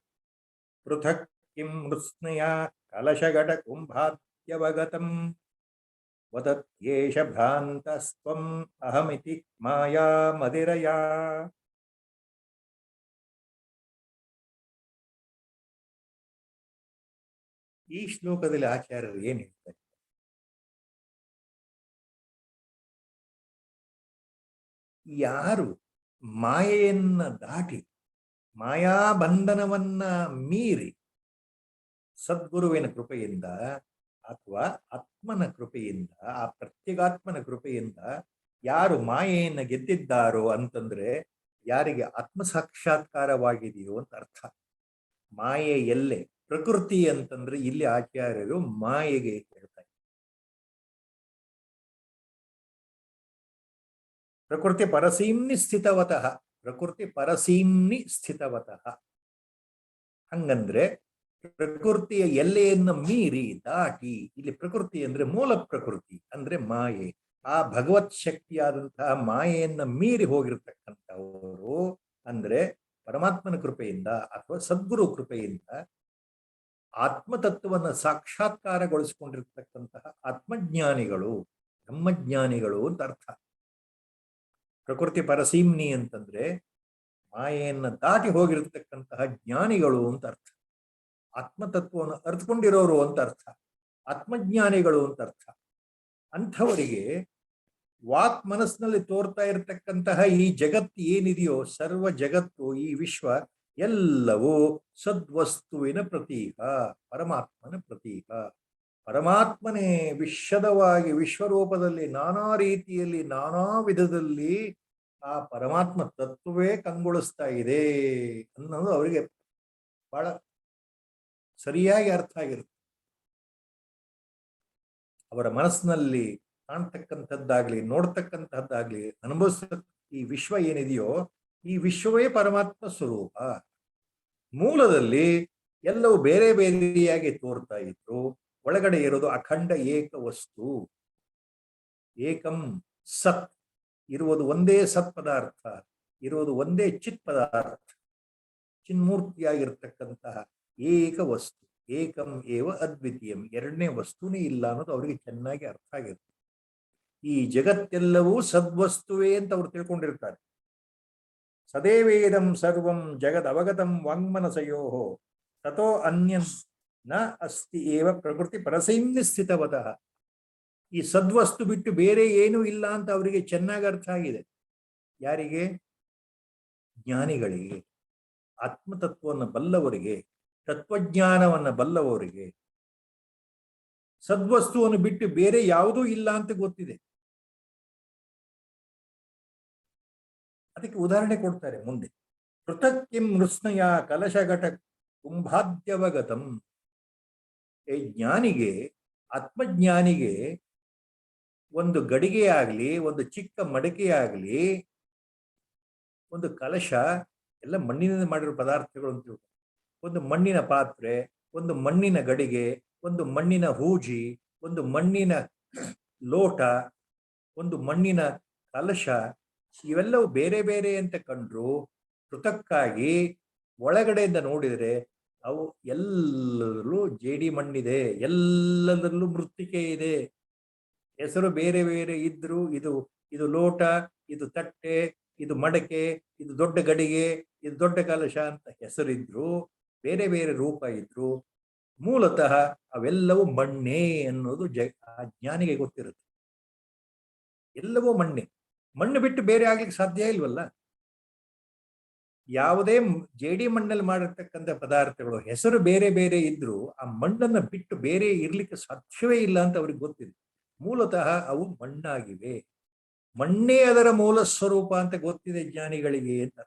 [SPEAKER 1] pruthak kim rusnaya kalashagada kumbhadyavagatam vadatyesha bhrantasvam ahamiti maya madiraya. ಈ ಶ್ಲೋಕದಲ್ಲಿ ಆಚಾರ್ಯರು ಏನು ಹೇಳ್ತಾರೆ? ಯಾರು ಮಾಯೆಯನ್ನ ದಾಟಿ ಮಾಯಾಬಂಧನವನ್ನ ಮೀರಿ ಸದ್ಗುರುವಿನ ಕೃಪೆಯಿಂದ ಅಥವಾ ಆತ್ಮನ ಕೃಪೆಯಿಂದ, ಆ ಪ್ರತ್ಯೇಗಾತ್ಮನ ಕೃಪೆಯಿಂದ ಯಾರು ಮಾಯೆಯನ್ನು ಗೆದ್ದಿದ್ದಾರೋ ಅಂತಂದ್ರೆ ಯಾರಿಗೆ ಆತ್ಮ ಸಾಕ್ಷಾತ್ಕಾರವಾಗಿದೆಯೋ ಅಂತ ಅರ್ಥ. ಮಾಯೆ ಎಲ್ಲೇ? ಪ್ರಕೃತಿ ಅಂತಂದ್ರೆ ಇಲ್ಲಿ ಆಚಾರ್ಯರು ಮಾಯೆಗೆ ಹೇಳ್ತಾರೆ. ಪ್ರಕೃತಿ ಪರಸೀಮ್ನಿ ಸ್ಥಿತವತಃ, ಪ್ರಕೃತಿ ಪರಸೀಮ್ನಿ ಸ್ಥಿತವತಃ. ಹಂಗಂದ್ರೆ ಪ್ರಕೃತಿಯ ಎಲ್ಲೆಯನ್ನು ಮೀರಿ ದಾಟಿ, ಇಲ್ಲಿ ಪ್ರಕೃತಿ ಅಂದ್ರೆ ಮೂಲ ಪ್ರಕೃತಿ ಅಂದ್ರೆ ಮಾಯೆ, ಆ ಭಗವತ್ ಶಕ್ತಿಯಾದಂತಹ ಮಾಯೆಯನ್ನ ಮೀರಿ ಹೋಗಿರ್ತಕ್ಕಂಥವರು ಅಂದ್ರೆ ಪರಮಾತ್ಮನ ಕೃಪೆಯಿಂದ ಅಥವಾ ಸದ್ಗುರು ಕೃಪೆಯಿಂದ ಆತ್ಮತತ್ವವನ್ನು ಸಾಕ್ಷಾತ್ಕಾರಗೊಳಿಸಿಕೊಂಡಿರ್ತಕ್ಕಂತಹ ಆತ್ಮಜ್ಞಾನಿಗಳು, ಬ್ರಹ್ಮಜ್ಞಾನಿಗಳು ಅಂತ ಅರ್ಥ. ಪ್ರಕೃತಿ ಪರಸೀಮ್ನಿ ಅಂತಂದ್ರೆ ಮಾಯೆಯನ್ನ ದಾಟಿ ಹೋಗಿರತಕ್ಕಂತಹ ಜ್ಞಾನಿಗಳು ಅಂತ ಅರ್ಥ. ಆತ್ಮತತ್ವವನ್ನು ಅರ್ಥಕೊಂಡಿರೋರು ಅಂತ ಅರ್ಥ. ಆತ್ಮಜ್ಞಾನಿಗಳು ಅಂತ ಅರ್ಥ. ಅಂಥವರಿಗೆ ವಾಕ್ ಮನಸ್ಸಿನಲ್ಲಿ ತೋರ್ತಾ ಇರತಕ್ಕಂತಹ ಈ ಜಗತ್ತು ಏನಿದೆಯೋ, ಸರ್ವ ಜಗತ್ತು, ಈ ವಿಶ್ವ ಎಲ್ಲವೂ ಸದ್ವಸ್ತುವಿನ ಪ್ರತೀಕ, ಪರಮಾತ್ಮನ ಪ್ರತೀಕ. ಪರಮಾತ್ಮನೇ ವಿಶ್ವದವಾಗಿ ವಿಶ್ವರೂಪದಲ್ಲಿ ನಾನಾ ರೀತಿಯಲ್ಲಿ ನಾನಾ ವಿಧದಲ್ಲಿ ಆ ಪರಮಾತ್ಮ ತತ್ವವೇ ಕಂಗೊಳಿಸ್ತಾ ಇದೆ ಅನ್ನೋದು ಅವರಿಗೆ ಬಹಳ ಸರಿಯಾಗಿ ಅರ್ಥ ಆಗಿರುತ್ತೆ. ಅವರ ಮನಸ್ಸಿನಲ್ಲಿ ಕಾಣ್ತಕ್ಕಂಥದ್ದಾಗ್ಲಿ, ನೋಡ್ತಕ್ಕಂಥದ್ದಾಗ್ಲಿ, ಅನುಭವಿಸ್ತಕ್ಕ ಈ ವಿಶ್ವ ಏನಿದೆಯೋ ಈ ವಿಶ್ವವೇ ಪರಮಾತ್ಮ ಸ್ವರೂಪ. ಮೂಲದಲ್ಲಿ ಎಲ್ಲವೂ ಬೇರೆ ಬೇರೆಯಾಗಿ ತೋರ್ತಾ ಇದ್ರು, ಒಳಗಡೆ ಇರೋದು ಅಖಂಡ ಏಕ ವಸ್ತು, ಏಕಂ ಸತ್, ಇರುವುದು ಒಂದೇ ಸತ್ ಪದಾರ್ಥ, ಇರುವುದು ಒಂದೇ ಚಿತ್ ಪದಾರ್ಥ, ಚಿನ್ಮೂರ್ತಿಯಾಗಿರ್ತಕ್ಕಂತಹ ಏಕ ವಸ್ತು, ಏಕಂ ಏವ ಅದ್ವಿತೀಯಂ, ಎರಡನೇ ವಸ್ತುನೇ ಇಲ್ಲ ಅನ್ನೋದು ಅವರಿಗೆ ಚೆನ್ನಾಗಿ ಅರ್ಥ ಆಗಿರುತ್ತೆ. ಈ ಜಗತ್ತೆಲ್ಲವೂ ಸದ್ವಸ್ತುವೇ ಅಂತ ಅವ್ರು ತಿಳ್ಕೊಂಡಿರ್ತಾರೆ. ಸದೇವೇದಂ ಸರ್ವಂ ಜಗದ್ ಅವಗತಂ ವಾಂಗ್ಮನಸಯೋ ತಥೋ ಅನ್ಯಂ ನ ಅಸ್ತಿ ಏವ ಪ್ರಕೃತಿ ಪರಸೈನ್ಯ ಸ್ಥಿತವತಃ. ಈ ಸದ್ವಸ್ತು ಬಿಟ್ಟು ಬೇರೆ ಏನೂ ಇಲ್ಲ ಅಂತ ಅವರಿಗೆ ಚೆನ್ನಾಗಿ ಅರ್ಥ ಆಗಿದೆ. ಯಾರಿಗೆ? ಜ್ಞಾನಿಗಳಿಗೆ, ಆತ್ಮತತ್ವವನ್ನು ಬಲ್ಲವರಿಗೆ, ತತ್ವಜ್ಞಾನವನ್ನು ಬಲ್ಲವರಿಗೆ ಸದ್ವಸ್ತುವನ್ನು ಬಿಟ್ಟು ಬೇರೆ ಯಾವುದೂ ಇಲ್ಲ ಅಂತ ಗೊತ್ತಿದೆ. ಅದಕ್ಕೆ ಉದಾಹರಣೆ ಕೊಡ್ತಾರೆ ಮುಂದೆ. ಪೃಥಕ್ ಕಿಂ ಮೃತ್ಸ್ನಯ ಕಲಶಘಟ ಕುಂಭಾದ್ಯವಗತಂ. ಜ್ಞಾನಿಗೆ, ಆತ್ಮಜ್ಞಾನಿಗೆ ಒಂದು ಗಡಿಗೆ ಆಗಲಿ, ಒಂದು ಚಿಕ್ಕ ಮಡಕೆಯಾಗಲಿ, ಒಂದು ಕಲಶ, ಎಲ್ಲ ಮಣ್ಣಿನಿಂದ ಮಾಡಿರೋ ಪದಾರ್ಥಗಳು ಅಂತ. ಒಂದು ಮಣ್ಣಿನ ಪಾತ್ರೆ, ಒಂದು ಮಣ್ಣಿನ ಗಡಿಗೆ, ಒಂದು ಮಣ್ಣಿನ ಹೂಜಿ, ಒಂದು ಮಣ್ಣಿನ ಲೋಟ, ಒಂದು ಮಣ್ಣಿನ ಕಲಶ, ಇವೆಲ್ಲವೂ ಬೇರೆ ಬೇರೆ ಅಂತ ಕಂಡ್ರು ಪೃಥಕ್ಕಾಗಿ ಒಳಗಡೆಯಿಂದ ನೋಡಿದರೆ ಅವು ಎಲ್ಲದರಲ್ಲೂ ಜೇಡಿ ಮಣ್ಣಿದೆ, ಎಲ್ಲದರಲ್ಲೂ ಮೃತ್ತಿಕೆ ಇದೆ. ಹೆಸರು ಬೇರೆ ಬೇರೆ ಇದ್ರು, ಇದು ಲೋಟ, ಇದು ತಟ್ಟೆ, ಇದು ಮಡಕೆ, ಇದು ದೊಡ್ಡ ಗಡಿಗೆ, ಇದು ದೊಡ್ಡ ಕಲಶ ಅಂತ ಹೆಸರಿದ್ರು, ಬೇರೆ ಬೇರೆ ರೂಪ ಇದ್ರು, ಮೂಲತಃ ಅವೆಲ್ಲವೂ ಮಣ್ಣೆ ಅನ್ನೋದು ಆ ಜ್ಞಾನಿಗೆ ಗೊತ್ತಿರುತ್ತೆ. ಎಲ್ಲವೂ ಮಣ್ಣೆ. ಮಣ್ಣು ಬಿಟ್ಟು ಬೇರೆ ಆಗ್ಲಿಕ್ಕೆ ಸಾಧ್ಯ ಇಲ್ವಲ್ಲ. ಯಾವುದೇ ಜೇಡಿ ಮಣ್ಣಲ್ಲಿ ಮಾಡಿರ್ತಕ್ಕಂಥ ಪದಾರ್ಥಗಳು ಹೆಸರು ಬೇರೆ ಬೇರೆ ಇದ್ರು ಆ ಮಣ್ಣನ್ನ ಬಿಟ್ಟು ಬೇರೆ ಇರ್ಲಿಕ್ಕೆ ಸಾಧ್ಯವೇ ಇಲ್ಲ ಅಂತ ಅವ್ರಿಗೆ ಗೊತ್ತಿದೆ. ಮೂಲತಃ ಅವು ಮಣ್ಣಾಗಿವೆ, ಮಣ್ಣೇ ಅದರ ಮೂಲ ಸ್ವರೂಪ ಅಂತ ಗೊತ್ತಿದೆ ಜ್ಞಾನಿಗಳಿಗೆ ಅಂತ.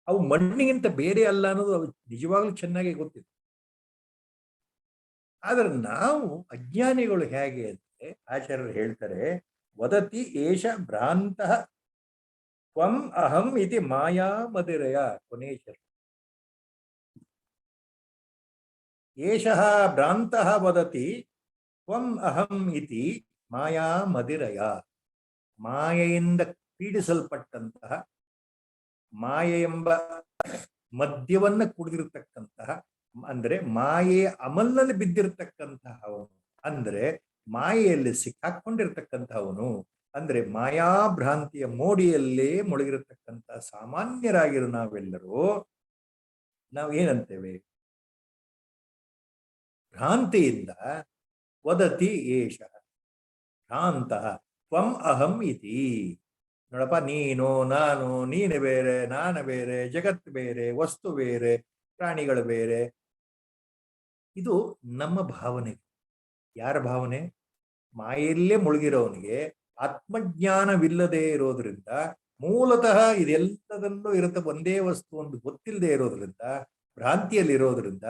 [SPEAKER 1] ಅವು ಮಣ್ಣಿಗಿಂತ ಬೇರೆ ಅಲ್ಲ ಅನ್ನೋದು ಅವು ನಿಜವಾಗ್ಲೂ ಚೆನ್ನಾಗಿ ಗೊತ್ತಿದೆ. ಆದ್ರೆ ನಾವು ಅಜ್ಞಾನಿಗಳು ಹೇಗೆ ಅಂದ್ರೆ, ಆಚಾರ್ಯರು ಹೇಳ್ತಾರೆ, ವದತಿ ಏಷ ಭ್ರಾಂತಃ ತ್ವಂ ಅಹಂ ಇತಿ ಮಾಯಾ ಮದಿರಯ. ಕೊನೇಶ್ವರ ಏಷಃ ಭ್ರಾಂತಃ ವದತಿ ತ್ವಂ ಅಹಂ ಇತಿ ಮಾಯಾ ಮದಿರಯ. ಮಾಯೆಯಿಂದ ಪೀಡಿಸಲ್ಪಟ್ಟಂತಹ, ಮಾಯೆ ಎಂಬ ಮದ್ಯವನ್ನ ಕುಡಿದಿರ್ತಕ್ಕಂತಹ, ಅಂದ್ರೆ ಮಾಯೆಯ ಅಮಲ್ನಲ್ಲಿ ಬಿದ್ದಿರತಕ್ಕಂತಹವನು, ಅಂದ್ರೆ ಮಾಯೆಯಲ್ಲಿ ಸಿಕ್ಕಾಕೊಂಡಿರ್ತಕ್ಕಂಥವನು, ಅಂದ್ರೆ ಮಾಯಾಭ್ರಾಂತಿಯ ಮೋಡಿಯಲ್ಲೇ ಮುಳುಗಿರತಕ್ಕಂತಹ ಸಾಮಾನ್ಯರಾಗಿರೋ ನಾವೆಲ್ಲರೂ ನಾವೇನಂತೇವೆ? ಭ್ರಾಂತಿಯಿಂದ ವದತಿ ಏಷ ಭ್ರಾಂತಃ ತ್ವಂ ಅಹಂ ಇತಿ. ನೋಡಪ್ಪ, ನೀನು ನಾನು, ನೀನು ಬೇರೆ, ನಾನು ಬೇರೆ, ಜಗತ್ತು ಬೇರೆ, ವಸ್ತು ಬೇರೆ, ಪ್ರಾಣಿಗಳು ಬೇರೆ. ಇದು ನಮ್ಮ ಭಾವನೆ. ಯಾರ ಭಾವನೆ? ಮಾಯೆಯಲ್ಲೇ ಮುಳುಗಿರೋವನಿಗೆ ಆತ್ಮಜ್ಞಾನವಿಲ್ಲದೆ ಇರೋದ್ರಿಂದ, ಮೂಲತಃ ಇದೆಲ್ಲದಲ್ಲೂ ಇರುತ್ತೆ ಒಂದೇ ವಸ್ತು ಒಂದು ಗೊತ್ತಿಲ್ಲದೆ ಇರೋದ್ರಿಂದ, ಭ್ರಾಂತಿಯಲ್ಲಿ ಇರೋದ್ರಿಂದ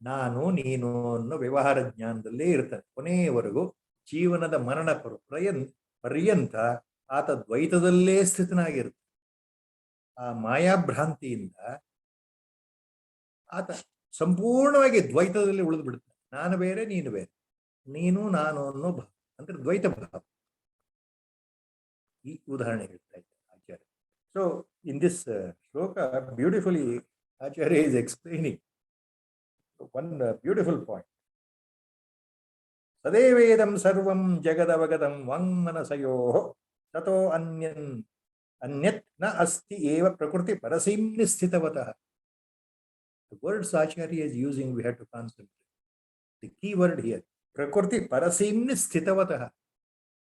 [SPEAKER 1] ನಾನು ನೀನು ಅನ್ನೋ ವ್ಯವಹಾರ ಜ್ಞಾನದಲ್ಲೇ ಇರ್ತಾನೆ. ಕೊನೆಯವರೆಗೂ ಜೀವನದ ಮರಣ ಪರ್ಯಂತ ಆತ ದ್ವೈತದಲ್ಲೇ ಸ್ಥಿತನಾಗಿರುತ್ತೆ. ಆ ಮಾಯಾಭ್ರಾಂತಿಯಿಂದ ಆತ ಸಂಪೂರ್ಣವಾಗಿ ದ್ವೈತದಲ್ಲಿ ಉಳಿದು ಬಿಡುತ್ತಾನೆ. ನಾನು ಬೇರೆ, ನೀನು ಬೇರೆ, ನೀನು ನಾನು ಅನ್ನೋ ಭಾವ, ಅಂದ್ರೆ ದ್ವೈತ ಭಾವ. ಈ ಉದಾಹರಣೆ ಹೇಳ್ತಾ ಇದ್ದಾರೆ ಆಚಾರ್ಯ. ಸೊ ಇನ್ ದಿಸ್ ಶ್ಲೋಕ beautifully Acharya is explaining one beautiful point. ಸದೇವೇದಂ ಸರ್ವಂ ಜಗದವಗತಂ ವಾಂಗ್ಮನಸಯೋ ತಥೋ ಅನ್ಯತ್ ನ ಅಸ್ತಿ ಏವ ಪ್ರಕೃತಿ ಪರಸೈನ್ಯ ಸ್ಥಿತವತಃ. The words Acharya is using, we have to concentrate. The key word here. Prakriti parasimni sthitavataha.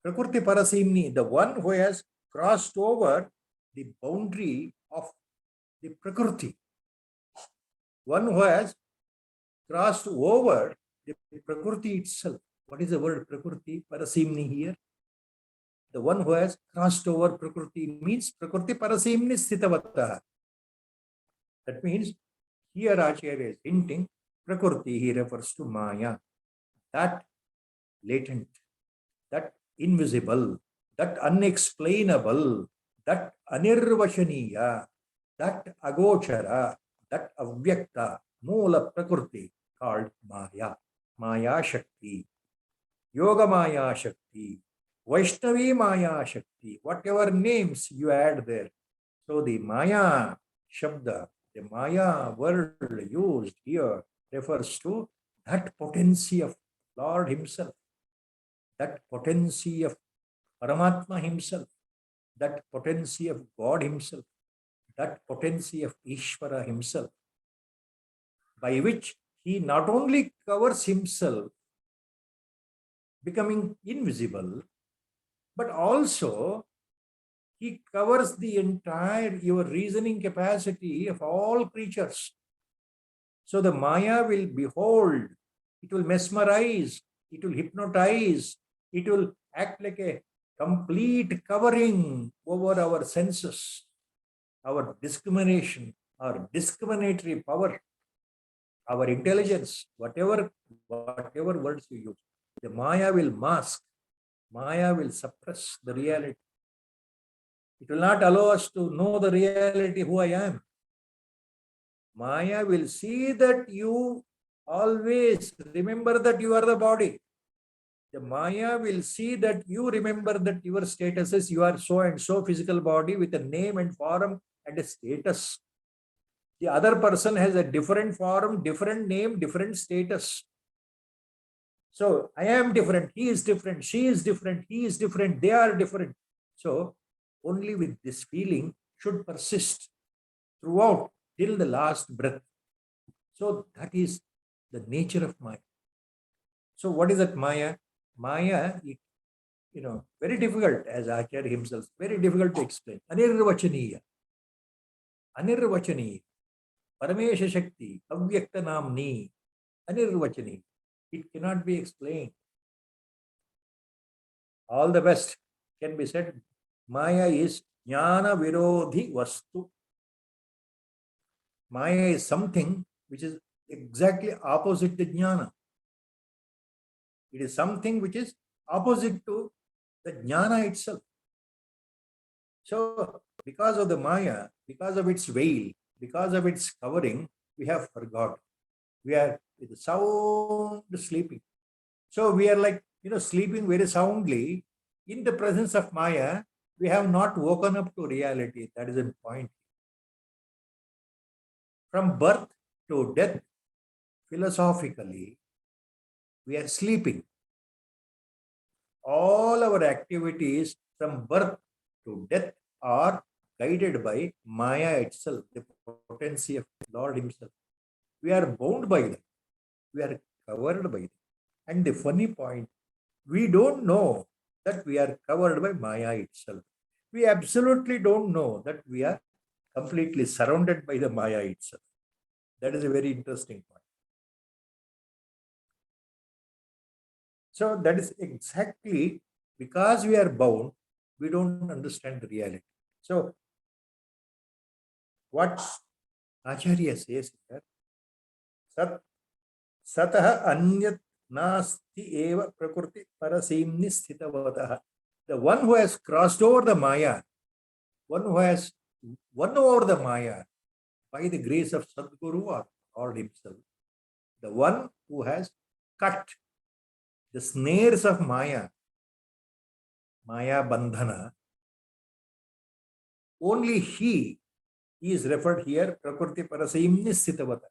[SPEAKER 1] Prakriti parasimni, the one who has crossed over the boundary of the Prakriti. One who has crossed over the Prakriti itself. What is the word Prakriti parasimni here? The one who has crossed over Prakriti means Prakriti parasimni sthitavataha. That means here Acharya is hinting Prakriti, he refers to Maya. That latent, that invisible, that unexplainable, that anirvachaniya, that agochara, that avyakta, moola Prakriti called Maya, Maya Shakti, Yoga Maya Shakti, Vaishnavi Maya Shakti, whatever names you add there. So the Maya Shabda, the Maya word used here refers to that potency of Lord Himself, that potency of Paramatma Himself, that potency of God Himself, that potency of Ishvara Himself, by which He not only covers Himself, becoming invisible, but also He covers the entire your reasoning capacity of all creatures. So the Maya will behold, it will mesmerize, it will hypnotize, it will act like a complete covering over our senses, our discrimination, our discriminatory power, our intelligence, whatever words you use. The Maya will mask, Maya will suppress the reality. It will not allow us to know the reality who I am. Maya will see that you always remember that you are the body. The Maya will see that you remember that your status is you are so and so physical body with a name and form and a status. The other person has a different form, different name, different status. So I am different, he is different, she is different, he is different, they are different. So only with this feeling should persist throughout till the last breath. So that is the nature of Maya. So what is that Maya? Maya, very difficult, as Acharya himself, very difficult to explain. Anirvachaniya. Anirvachaniya. Paramesha Shakti. Avyakta Namni. Anirvachaniya. It cannot be explained. All the best can be said. Maya is Jnana Virodhi Vastu. Maya is something which is exactly opposite to Jnana. It is something which is opposite to the Jnana itself. So, because of the Maya, because of its veil, because of its covering, we have forgot. We are with sound sleeping. So, we are like, sleeping very soundly. In the presence of Maya, we have not woken up to reality. That is the point. From birth to death, philosophically, we are sleeping. All our activities from birth to death are guided by Maya itself, the potency of Lord Himself. We are bound by that. We are covered by that. And the funny point, we don't know that we are covered by Maya itself. We absolutely don't know that we are completely surrounded by the Maya itself. That is a very interesting point. So that is exactly because we are bound, we don't understand the reality. So what Acharya says here, Sataha Anyat Nasti Eva Prakriti Parasimni Sthitavataha. The one who has crossed over the Maya, one who has won over the Maya by the grace of Sadguru or Lord Himself, the one who has cut the snares of Maya, Maya Bandhana, only he is referred here, Prakriti Parasimni Sthitavata.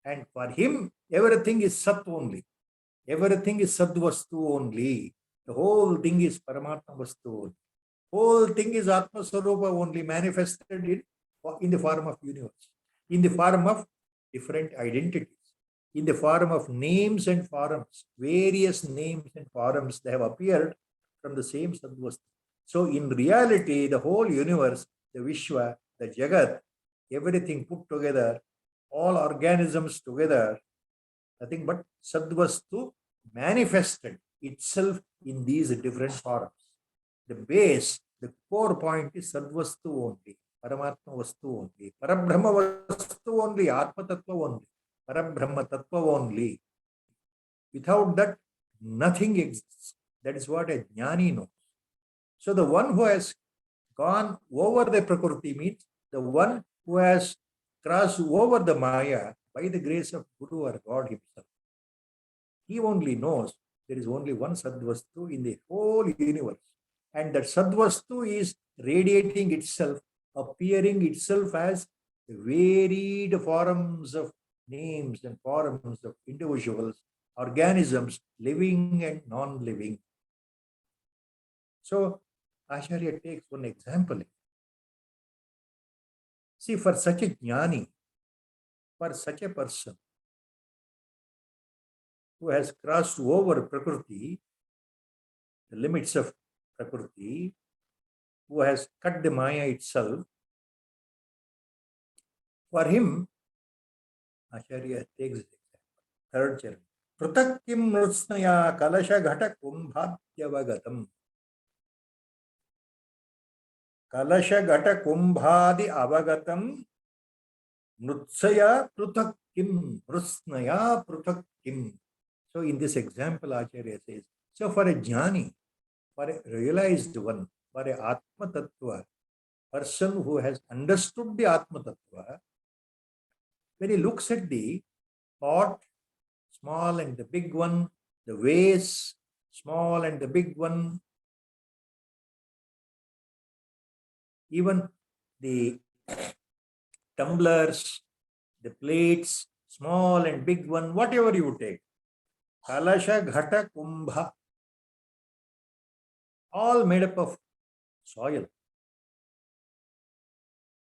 [SPEAKER 1] And for him, everything is Sat only. Everything is Sadvastu only. The whole thing is Paramatma Vastu only. Whole thing is Atma Sarupa only, manifested in the form of universe, in the form of different identities. in the form of names and forms, various names and forms, they have appeared from the same Sadvastu. So in reality, the whole universe, the Vishwa, the Jagat, everything put together, all organisms together, nothing but Sadvastu manifested itself in these different forms. The base, the core point is Sadvastu only, Paramatma Vastu only, Parabrahma Vastu only, Atma Tattva only, Parabrahma Tattva only. Without that, nothing exists. That is what a Jnani knows. So the one who has gone over the Prakriti means the one who has crossed over the Maya by the grace of Guru or God himself. He only knows there is only one Sadvastu in the whole universe. And that Sadvastu is radiating itself, appearing itself as the varied forms of names and forms of individuals, organisms, living and non-living. So, Acharya takes one example. See, for such a jnani, for such a person who has crossed over Prakriti, the limits of Prakriti, who has cut the Maya itself, for him, Acharya takes the example. Third chapter. Prutak kim mrutsnaya kalasha ghata kumbhadyavagatam. Kalasha ghata kumbhadi avagatam nutsaya prutak kim mrutsnaya prutak kim. So in this example, Acharya says, so for a jnani, for a realized one, for a Atma Tattva, person who has understood the Atma Tattva, when he looks at the pot, small and the big one, the vase, small and the big one, even the tumblers, the plates, small and big one, whatever you take, kalasha, ghata, kumbha, all made up of soil.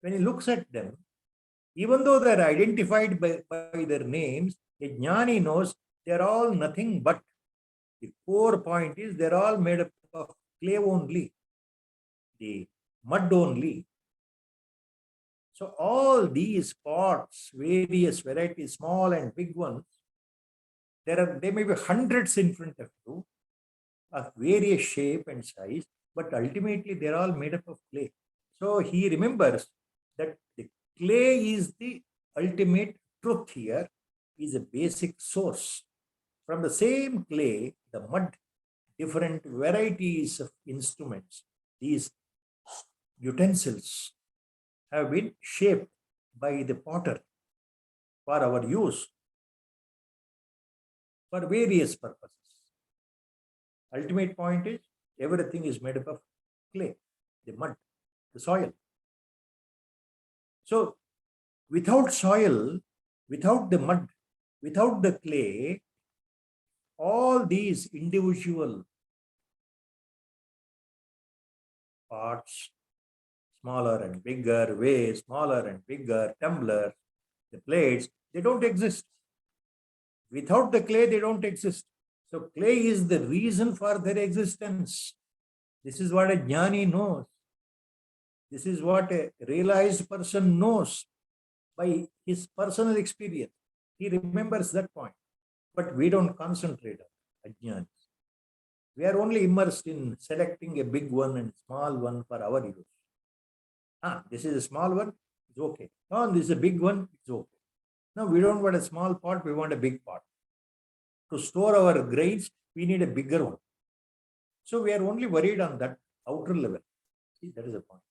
[SPEAKER 1] When he looks at them, even though they are identified by their names, a jnani knows they are all nothing but, the core point is they are all made up of clay only, the mud only. So all these pots, various varieties, small and big ones, there may be hundreds in front of you, of various shape and size, but ultimately they are all made up of clay. So he remembers that the clay is the ultimate truth here, is a basic source. From the same clay, the mud, different varieties of instruments, these utensils have been shaped by the potter for our use, for various purposes. Ultimate point is everything is made up of clay, the mud, the soil. So without soil, without the mud, without the clay, all these individual parts, smaller and bigger, way smaller and bigger, tumblers, the plates, they don't exist. Without the clay, they don't exist. So clay is the reason for their existence. This is what a jnani knows. This is what a realized person knows by his personal experience. He remembers that point. But we don't concentrate on ajnanis. We are only immersed in selecting a big one and small one for our use. This is a small one, it's okay. No, this is a big one, it's okay. No, we don't want a small pot, we want a big pot. To store our grains, we need a bigger one. So we are only worried on that outer level. See, that is the point.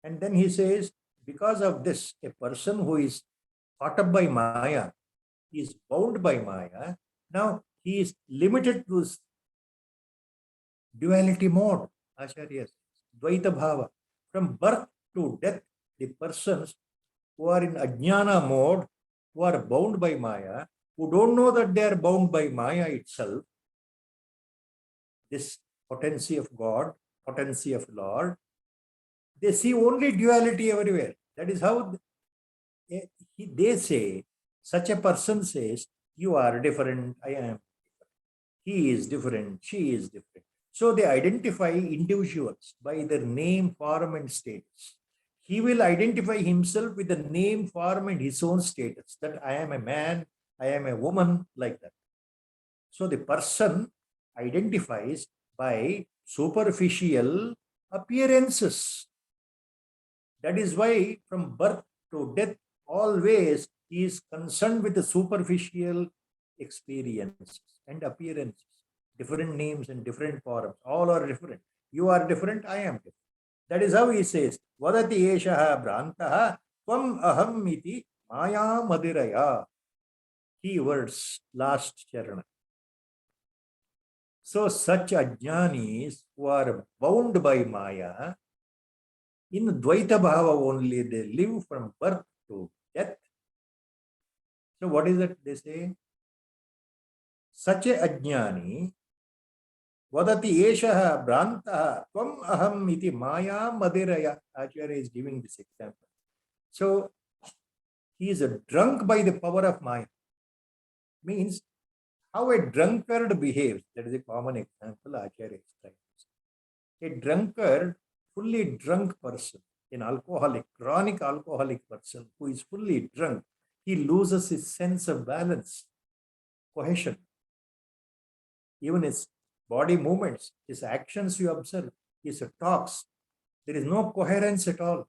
[SPEAKER 1] And then he says, because of this, a person who is caught up by Maya, is bound by Maya, now he is limited to this duality mode, Acharya says, Dvaita Bhava. From birth to death, the persons who are in Ajnana mode, who are bound by Maya, who don't know that they are bound by Maya itself, this potency of God, potency of Lord, they see only duality everywhere. That is how they say Such a person says, you are different, I am. He is different, she is different. So they identify individuals by their name, form, and status. He will identify himself with the name, form, and his own status, that I am a man, I am a woman, like that. So the person identifies by superficial appearances. That is why from birth to death, always he is concerned with the superficial experiences and appearances. Different names and different forms, all are different. You are different, I am different. That is how he says, Vadati eshaha bhrantaha tvam aham iti maya madiraya. Keywords, last charana. So such ajnanis who are bound by Maya, in Dvaita Bhava only, they live from birth to death. So what is it they say? Such a ajnani, vadati eshaha bhrantaha tvam aham iti maya madiraya. Acharya is giving this example. So he is drunk by the power of Maya. Means how a drunkard behaves. That is a common example Acharya is trying to say. A drunkard, fully drunk person, an alcoholic, chronic alcoholic person who is fully drunk, he loses his sense of balance, cohesion. Even his body movements, his actions you observe, his talks, there is no coherence at all.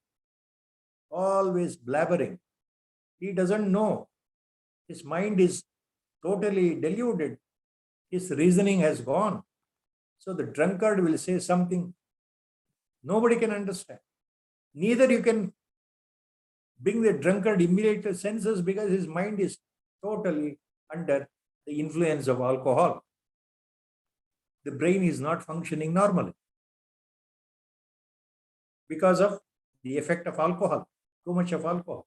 [SPEAKER 1] Always blabbering. He doesn't know. His mind is totally deluded. His reasoning has gone. So the drunkard will say something nobody can understand. Neither you can bring the drunkard immediately to senses because his mind is totally under the influence of alcohol. The brain is not functioning normally because of the effect of alcohol, too much of alcohol.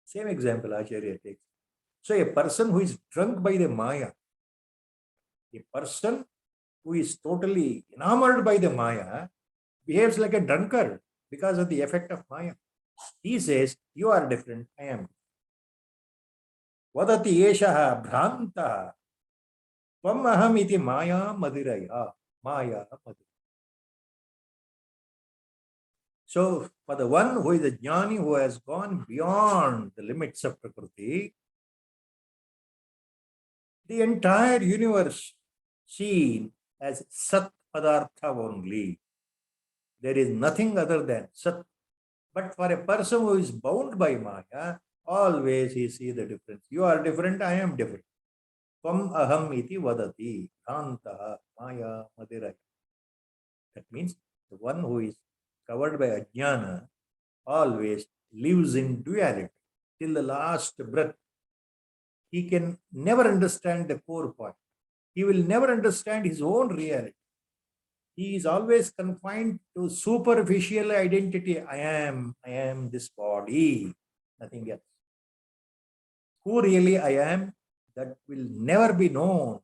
[SPEAKER 1] Same example Acharya takes. So a person who is drunk by the Maya, a person who is totally enamored by the Maya, behaves like a drunkard because of the effect of Maya. He says, you are different, I am. Vadati eshaha bhrantaha tvam aham iti maya madiraya. Maya madiraya. So for the one who is a jnani, who has gone beyond the limits of Prakriti, the entire universe seen as Sat Padartha only. There is nothing other than Sat. But for a person who is bound by Maya, always he sees the difference. You are different, I am different. Tvam aham iti vadati bhrantaha maya madiraya. That means the one who is covered by ajnana always lives in duality till the last breath. He can never understand the core point. He will never understand his own reality. He is always confined to superficial identity. I am this body, nothing else. Who really I am, that will never be known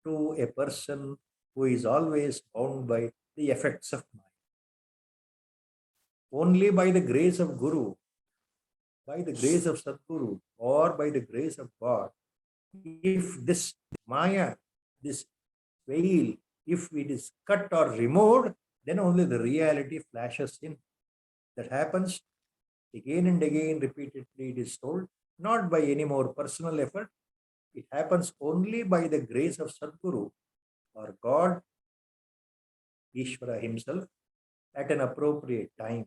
[SPEAKER 1] to a person who is always bound by the effects of mind. Only by the grace of Guru, by the grace of Sadguru, or by the grace of God, if this Maya, this veil, if it is cut or removed, then only the reality flashes in. That happens again and again, repeatedly, it is told, not by any more personal effort. It happens only by the grace of Sadguru or God, Ishvara himself, at an appropriate time.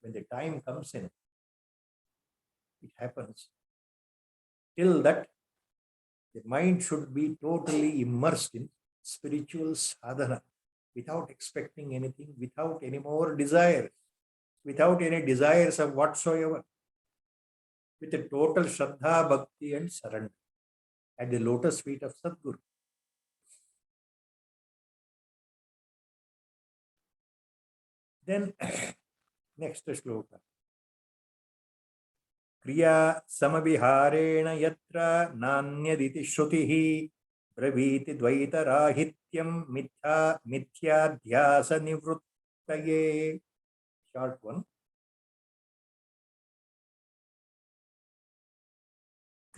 [SPEAKER 1] When the time comes in, it happens. Till that, the mind should be totally immersed in spiritual sadhana, without expecting anything, without any more desires, without any desires of whatsoever, with a total Shraddha, Bhakti and surrender at the lotus feet of Sadguru. Then, next shloka. Kriya samaviharena yatra nanyaditi shrutihi braviti dvaita rahityam mithya dhyasa nivruttaye. Short one.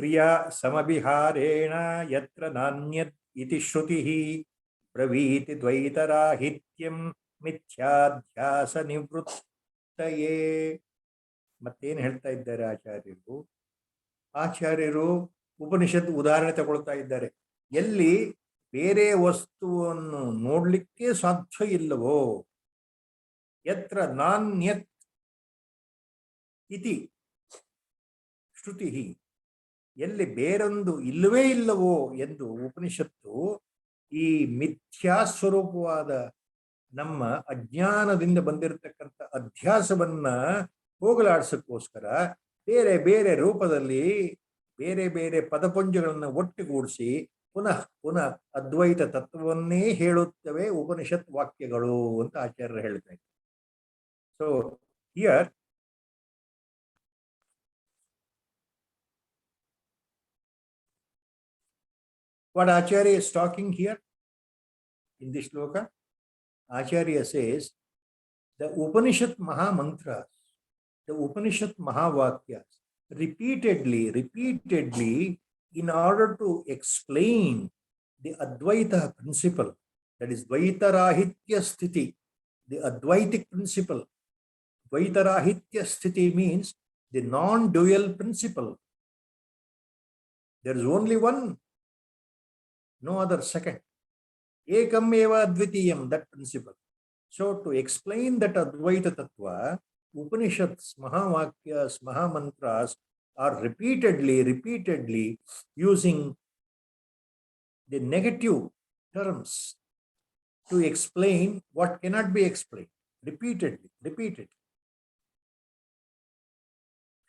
[SPEAKER 1] Kriya samabiharena yatra nanyat iti shrutihi praviti dvaitarahityam ಮಿಥ್ಯಾಧ್ಯಾಸ ನಿವೃತ್ತಯೇ. ಮತ್ತೇನು ಹೇಳ್ತಾ ಇದ್ದಾರೆ ಆಚಾರ್ಯರು? ಆಚಾರ್ಯರು ಉಪನಿಷತ್ ಉದಾಹರಣೆ ತಗೊಳ್ತಾ ಇದ್ದಾರೆ. ಎಲ್ಲಿ ಬೇರೆ ವಸ್ತುವನ್ನು ನೋಡ್ಲಿಕ್ಕೆ ಸಾಧ್ಯ ಇಲ್ಲವೋ, ಯತ್ರ ನಾನ್ಯತ್ ಇತಿ ಶ್ರುತಿ, ಎಲ್ಲಿ ಬೇರೊಂದು ಇಲ್ಲವೇ ಇಲ್ಲವೋ ಎಂದು ಉಪನಿಷತ್ತು ಈ ಮಿಥ್ಯಾ ಸ್ವರೂಪವಾದ ನಮ್ಮ ಅಜ್ಞಾನದಿಂದ ಬಂದಿರತಕ್ಕಂಥ ಅಧ್ಯಾಸವನ್ನ ಹೋಗಲಾಡಿಸೋಕ್ಕೋಸ್ಕರ ಬೇರೆ ಬೇರೆ ರೂಪದಲ್ಲಿ ಬೇರೆ ಬೇರೆ ಪದಪುಂಜಗಳನ್ನು ಒಟ್ಟುಗೂಡಿಸಿ ಪುನಃ ಪುನಃ ಅದ್ವೈತ ತತ್ವವನ್ನೇ ಹೇಳುತ್ತವೆ ಉಪನಿಷತ್ ವಾಕ್ಯಗಳು ಅಂತ ಆಚಾರ್ಯರು ಹೇಳ್ತಾ ಇದ್ದಾರೆ. So here what Acharya is talking here in this shloka, Acharya says the Upanishad Maha Mantras, the Upanishad Mahavakyas, repeatedly, in order to explain the Advaita principle, that is Dvaitarahitya Sthiti, the Advaitic principle. Dvaitarahitya Sthiti means the non-dual principle. There is only one, no other second. Ekam eva advitiyam, that principle. So to explain that Advaita Tattva, Upanishads, Mahavakyas, Mahamantras are repeatedly using the negative terms to explain what cannot be explained. Repeatedly.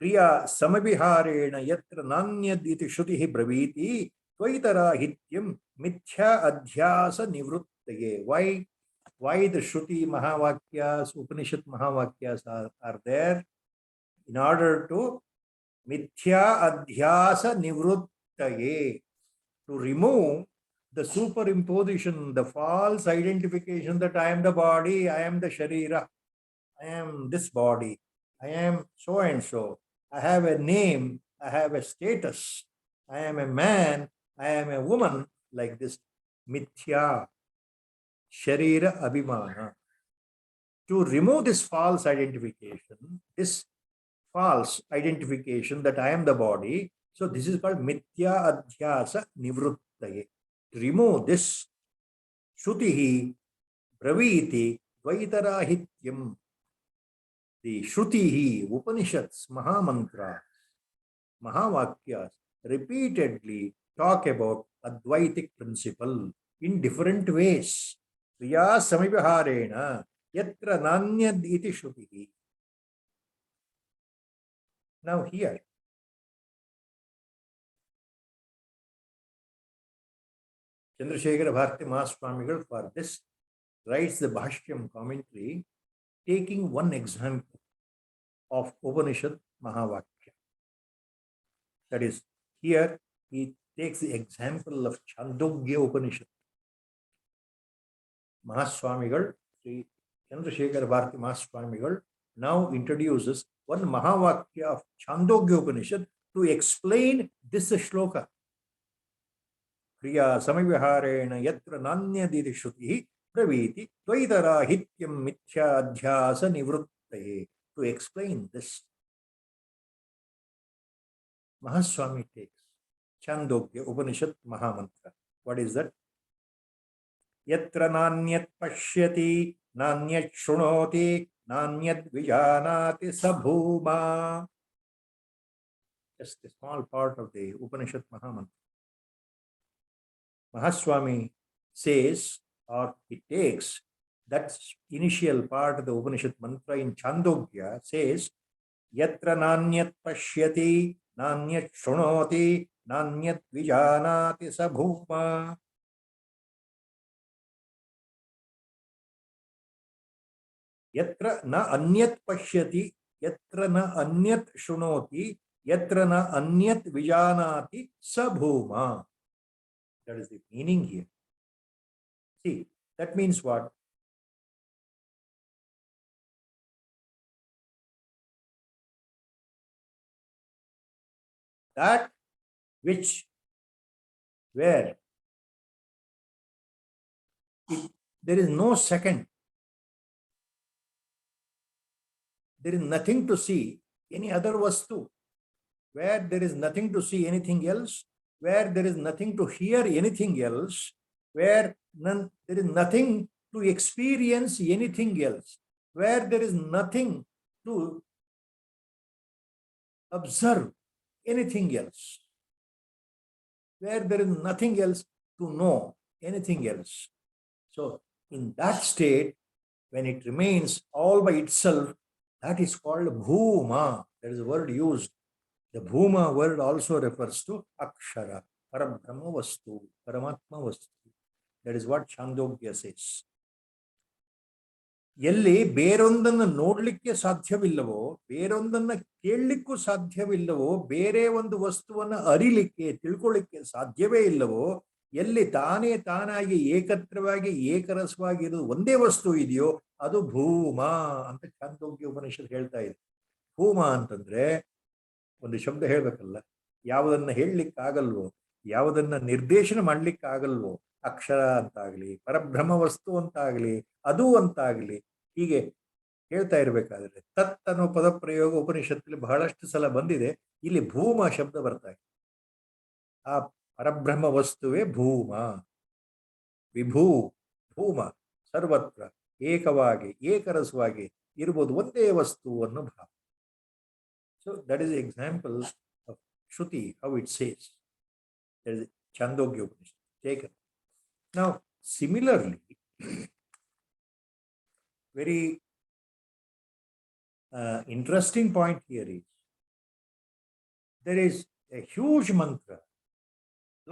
[SPEAKER 1] Kriya samaviharena yatra nanyad iti shrutihi braviti Dvaitarahityam mithya adhyasa nivruttaye. Why the Shruti Mahavakyas, Upanishad Mahavakyas are there? In order to mithya adhyasa nivruttaye, to remove the superimposition, the false identification that I am the body, I am the sharira, I am this body, I am so and so, I have a name, I have a status, I am a man, I am a woman, like this mithya, sharira abhimana. To remove this false identification that I am the body, so this is called mithya adhyasa nivruttaye. To remove this, Shrutihi braviti dvaitarahityam. The Shrutihi, Upanishads, Mahamantra, Mahavakyas repeatedly talk about Advaitic principle in different ways. Kriya samiviharena yatra nanyad iti shrutihi. Now here, Chandrasekhara Bharati Mahaswamigal for this writes the Bhashyam commentary taking one example of Upanishad Mahavakya. That is, here he takes the example of Chandogya Upanishad. Mahaswamigal, Sri Chandrasekhara Bharati Mahaswamigal, now introduces one Mahavakya of Chandogya Upanishad to explain this shloka. Kriya samiviharena yatra nanyaditi shrutihi praviti dvaitarahityam mithya adhyasa nivruttaye. To explain this, Mahaswami takes Chandogya Upanishad Mahamantra. What is that? Yatra nanyat pashyati, nanyat shrunoti, nanyat vijanati sabhuma. Just a small part of the Upanishad Mahamantra. Mahaswami says, or he takes that initial part of the Upanishad mantra in Chandogya, says, Yatra nanyat pashyati, nanyat shrunoti, nanyat vijanati sabhuma. Yatra na anyat pashyati, yatra na anyat shrunoti, yatra na anyat vijanati sabhuma. That is the meaning here. See, that means what? That where there is no second. There is nothing to see any other vastu, where there is nothing to see anything else, where there is nothing to hear anything else, where there is nothing to experience anything else, where there is nothing to observe anything else, where there is nothing else to know anything else. So in that state, when it remains all by itself, that is called bhuma. That is a word used. The bhuma word also refers to akshara, parabrahma vastu, paramatma vastu. That is what Chandogya says. ಎಲ್ಲಿ ಬೇರೊಂದನ್ನು ನೋಡ್ಲಿಕ್ಕೆ ಸಾಧ್ಯವಿಲ್ಲವೋ, ಬೇರೊಂದನ್ನು ಕೇಳಲಿಕ್ಕೂ ಸಾಧ್ಯವಿಲ್ಲವೋ, ಬೇರೆ ಒಂದು ವಸ್ತುವನ್ನು ಅರಿಲಿಕ್ಕೆ ತಿಳ್ಕೊಳ್ಳಿಕ್ಕೆ ಸಾಧ್ಯವೇ ಇಲ್ಲವೋ, ಎಲ್ಲಿ ತಾನೇ ತಾನಾಗಿ ಏಕತ್ರವಾಗಿ ಏಕರಸವಾಗಿ ಇರೋದು ಒಂದೇ ವಸ್ತು ಇದೆಯೋ ಅದು ಭೂಮ ಅಂತ ಛಾಂದೋಗ್ಯ ಉಪನಿಷತ್ ಹೇಳ್ತಾ ಇದೆ. ಭೂಮ ಅಂತಂದ್ರೆ ಒಂದು ಶಬ್ದ ಹೇಳ್ಬೇಕಲ್ಲ, ಯಾವುದನ್ನ ಹೇಳಲಿಕ್ಕಾಗಲ್ವೋ, ಯಾವುದನ್ನ ನಿರ್ದೇಶನ ಮಾಡ್ಲಿಕ್ಕಾಗಲ್ವೋ, ಅಕ್ಷರ ಅಂತಾಗ್ಲಿ, ಪರಬ್ರಹ್ಮ ವಸ್ತು ಅಂತಾಗ್ಲಿ, ಅದು ಅಂತಾಗ್ಲಿ, ಹೀಗೆ ಹೇಳ್ತಾ ಇರ್ಬೇಕಾದ್ರೆ ತತ್ ಅನ್ನೋ ಪದ ಪ್ರಯೋಗ ಉಪನಿಷತ್ತಲ್ಲಿ ಬಹಳಷ್ಟು ಸಲ ಬಂದಿದೆ. ಇಲ್ಲಿ ಭೂಮ ಶಬ್ದ ಬರ್ತಾ ಇದೆ. ಆ ಪರಬ್ರಹ್ಮ ವಸ್ತುವೇ ಭೂಮ. ವಿಭೂ ಭೂಮ ಸರ್ವತ್ರ ಏಕವಾಗಿ ಏಕರಸವಾಗಿ ಇರ್ಬೋದು, ಒಂದೇ ವಸ್ತು ಅನ್ನೋ ಭಾವ. So that is the example of Shruti, how it says. There is Chandogya Upanishad taken. Now, similarly, very interesting point here is, there is a huge mantra,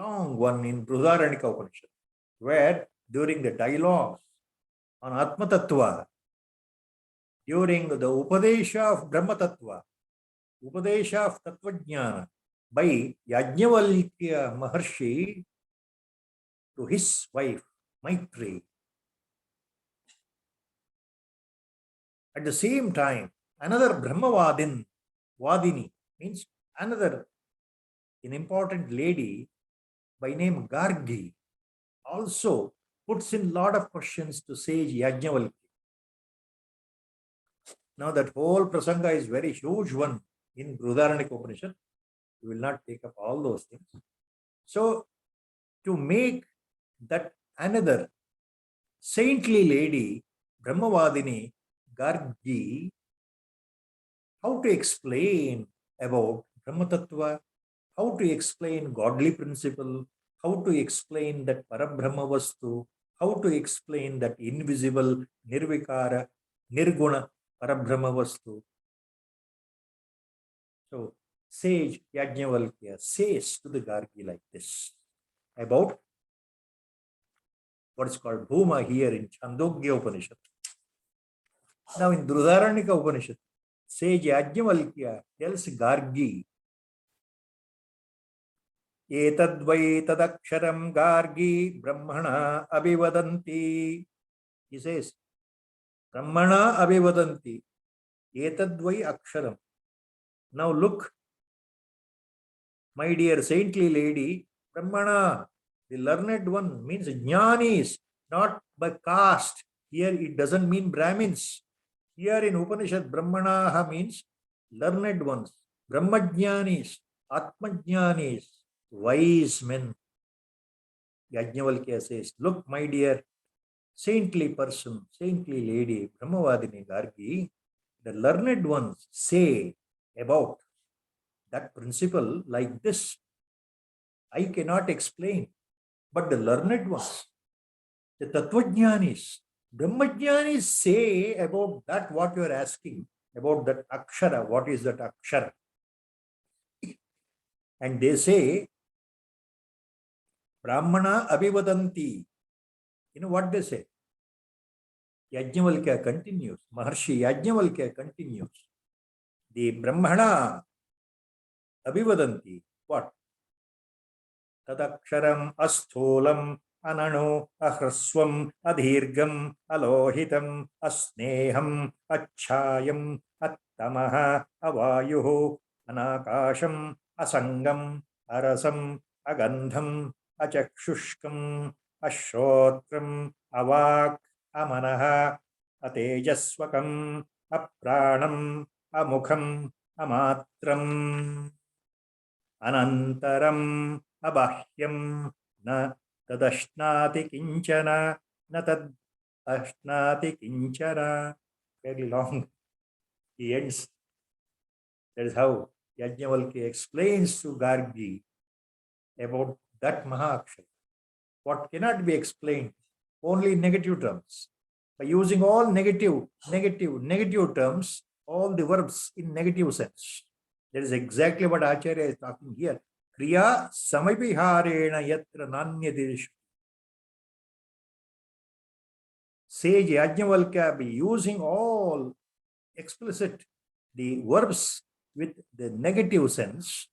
[SPEAKER 1] long one in Brihadaranyaka Upanishad, where during the dialogues on Atma Tattva, during the Upadesha of Brahma Tattva, Upadesha of Tattvajnana by Yajnavalkya Maharshi to his wife Maitri. At the same time, another Vadini means another an important lady by name Gargi also puts in lot of questions to sage Yajnavalkya. Now that whole prasanga is very huge one in Brihadaranyaka Upanishad. We will not take up all those things. So to make that another saintly lady, Brahmavadini, Gargi, how to explain about Brahma Tattva, how to explain godly principle, how to explain that Parabrahma Vastu, how to explain that invisible, Nirvikara, Nirguna, Parabrahma Vastu. So sage Yajnavalkya says to the Gargi like this about what is called Bhuma here in Chandogya Upanishad. Now in Brihadaranyaka Upanishad, sage Yajnavalkya tells Gargi, Etadvai tadaksharam Gargi Brahmana abhivadanti. He says, Brahmana abhivadanti, Etadvai aksharam. Now look, my dear saintly lady, Brahmana, the learned one, means jnanis, not by caste. Here it doesn't mean Brahmins. Here in Upanishad, Brahmanaha means learned ones, Brahmajnanis, Atmajnanis, wise men. Yajnavalkya says, look, my dear saintly person, saintly lady, Brahmavadini Gargi, the learned ones say about that principle like this. I cannot explain, but the learned ones, the Tattvajnanis, Brahmajnanis say about that what you are asking, about that Akshara, what is that Akshara? And they say, Brahmana abhivadanti. You know what they say? Yajnavalkya continues, Maharshi Yajnavalkya continues. The Brahmana abhivadanti. What? Tadaksharam astholam ananu ahraswam adhirgam alohitam asneham achayam attamaha avayuhu anakasham asangam arasam, agandham, achakshushkam, ashotram, avak, amanaha, atejaswakam, apranam, amukham, amatram, anantaram, abahyam, na tadashnati kinchana, na tadashnati kinchana. Very long. He ends. That is how Yajnavalkya explains to Gargi about that Mahakshara. What cannot be explained only in negative terms. By using all negative terms, all the verbs in negative sense. That is exactly what Acharya is talking here. Kriya samaviharena yatra nanyadeshu. Sage Yajnavalkya be using all explicit the verbs with the negative sense.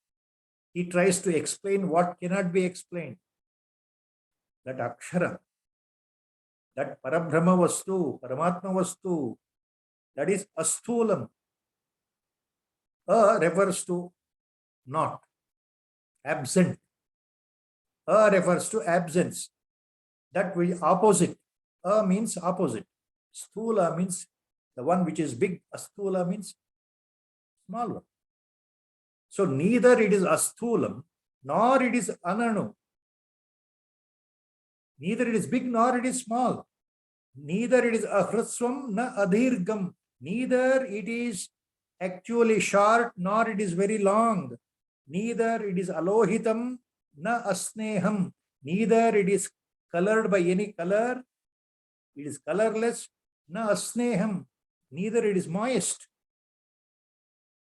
[SPEAKER 1] He tries to explain what cannot be explained. That akshara, that parabrahma vastu, paramatma vastu, that is asthulam. A refers to not, absent. A refers to absence. That will opposite. A means opposite. Sthula means the one which is big. Asthula means small one. So neither it is asthulam nor it is ananu. Neither it is big nor it is small. Neither it is ahraswam na adhirgam. Neither it is actually short nor it is very long. Neither it is alohitam na asneham. Neither it is colored by any color. It is colorless na asneham. Neither it is moist.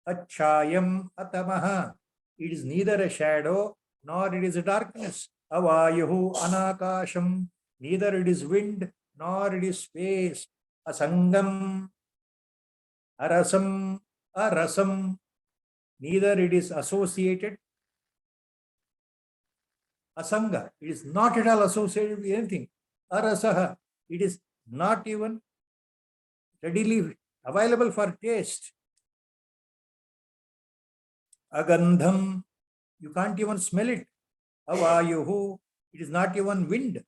[SPEAKER 1] Achayam atamaha. It is neither a shadow nor it is a darkness. Avayuhu anakasham. Neither it is wind nor it is space. Asangam. Arasam. Arasam. Neither it is associated. Asanga. It is not at all associated with anything. Arasaha. It is not even readily available for taste. Agandham, you can't even smell it. Avayuhu, it is not even wind.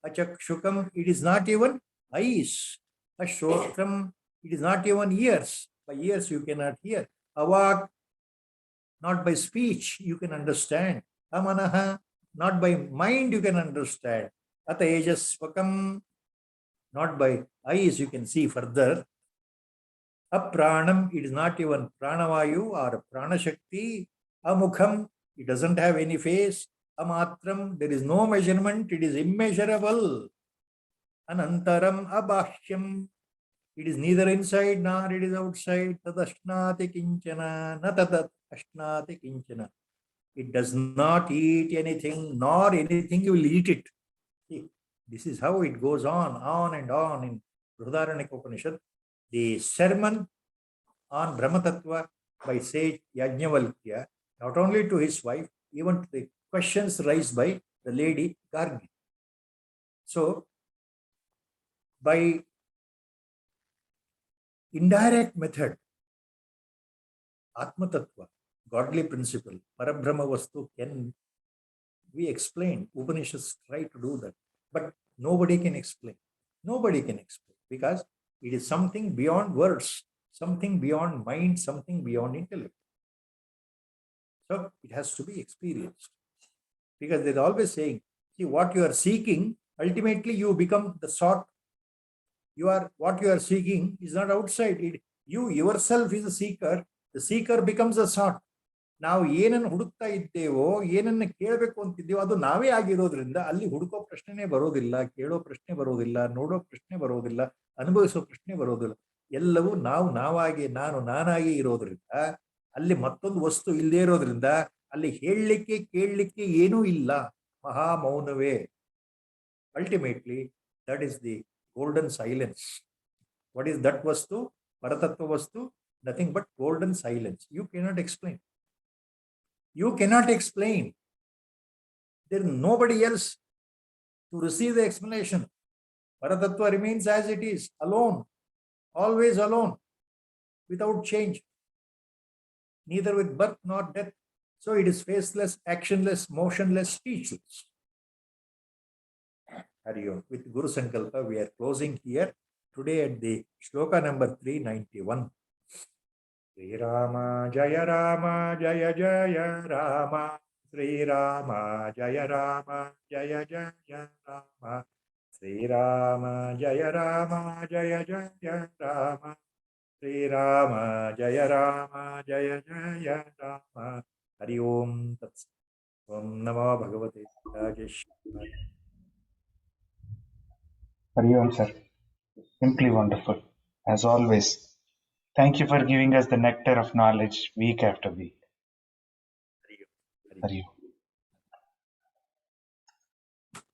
[SPEAKER 1] Achakshukam, it is not even eyes. Ashotram, it is not even ears. By ears you cannot hear. Avak, not by speech you can understand. Amanaha, not by mind you can understand. Atejasvakam, not by eyes you can see further. Apranam, it is not even pranavayu or pranashakti. Amukham, it doesn't have any face. Amatram, there is no measurement, it is immeasurable. Anantaram, abahyam, it is neither inside nor it is outside. Tadashnati kinchana, na tadashnati kinchana. It does not eat anything, nor anything will eat it. See, this is how it goes on and on in Brihadaranyaka Upanishad. The sermon on Brahma Tattva by sage Yajnavalkya, not only to his wife, even to the questions raised by the lady Gargi. So, by indirect method, Atma Tattva, godly principle, Parabrahma Vastu can be explained. Upanishads try to do that. But nobody can explain. Nobody can explain because it is something beyond words, something beyond mind, something beyond intellect. So it has to be experienced. Because they're always saying, see, what you are seeking, ultimately you become the sought. What you are seeking is not outside. You yourself is a seeker. The seeker becomes a sought. ನಾವು ಏನನ್ನು ಹುಡುಕ್ತಾ ಇದ್ದೇವೋ, ಏನನ್ನ ಕೇಳಬೇಕು ಅಂತಿದ್ದೇವೋ ಅದು ನಾವೇ ಆಗಿರೋದ್ರಿಂದ ಅಲ್ಲಿ ಹುಡುಕೋ ಪ್ರಶ್ನೆನೇ ಬರೋದಿಲ್ಲ, ಕೇಳೋ ಪ್ರಶ್ನೆ ಬರೋದಿಲ್ಲ, ನೋಡೋ ಪ್ರಶ್ನೆ ಬರೋದಿಲ್ಲ, ಅನುಭವಿಸೋ ಪ್ರಶ್ನೆ ಬರೋದಿಲ್ಲ. ಎಲ್ಲವೂ ನಾವಾಗಿ ನಾನಾಗಿ ಇರೋದ್ರಿಂದ ಅಲ್ಲಿ ಮತ್ತೊಂದು ವಸ್ತು ಇಲ್ಲದೆ ಇರೋದ್ರಿಂದ ಅಲ್ಲಿ ಹೇಳಲಿಕ್ಕೆ ಕೇಳಲಿಕ್ಕೆ ಏನೂ ಇಲ್ಲ. ಮಹಾ ಮೌನವೇ. Ultimately that is the golden silence. What is that ವಸ್ತು? ಪರತತ್ವ ವಸ್ತು, nothing but golden silence. You cannot explain. You cannot explain. There is nobody else to receive the explanation. Paratattva remains as it is, alone, always alone, without change, neither with birth nor death. So it is faceless, actionless, motionless, speechless. Hari Om. With Guru Sankalpa, we are closing here today at the shloka number 391. Sri Rama Jaya Rama Jaya Jaya Rama. Sri Rama Jaya Rama Jaya Jaya Rama. Sri Rama Jaya Rama Jaya Jaya Rama. Sri Rama Jaya Rama Jaya Jaya Rama. Hari Om Tat Sat. Om Namo Bhagavate Virajeshwara.
[SPEAKER 2] Hari Om, sir. Simply wonderful. As always. Thank you for giving us the nectar of knowledge week after week.
[SPEAKER 1] Hari Om.
[SPEAKER 2] Hari Om.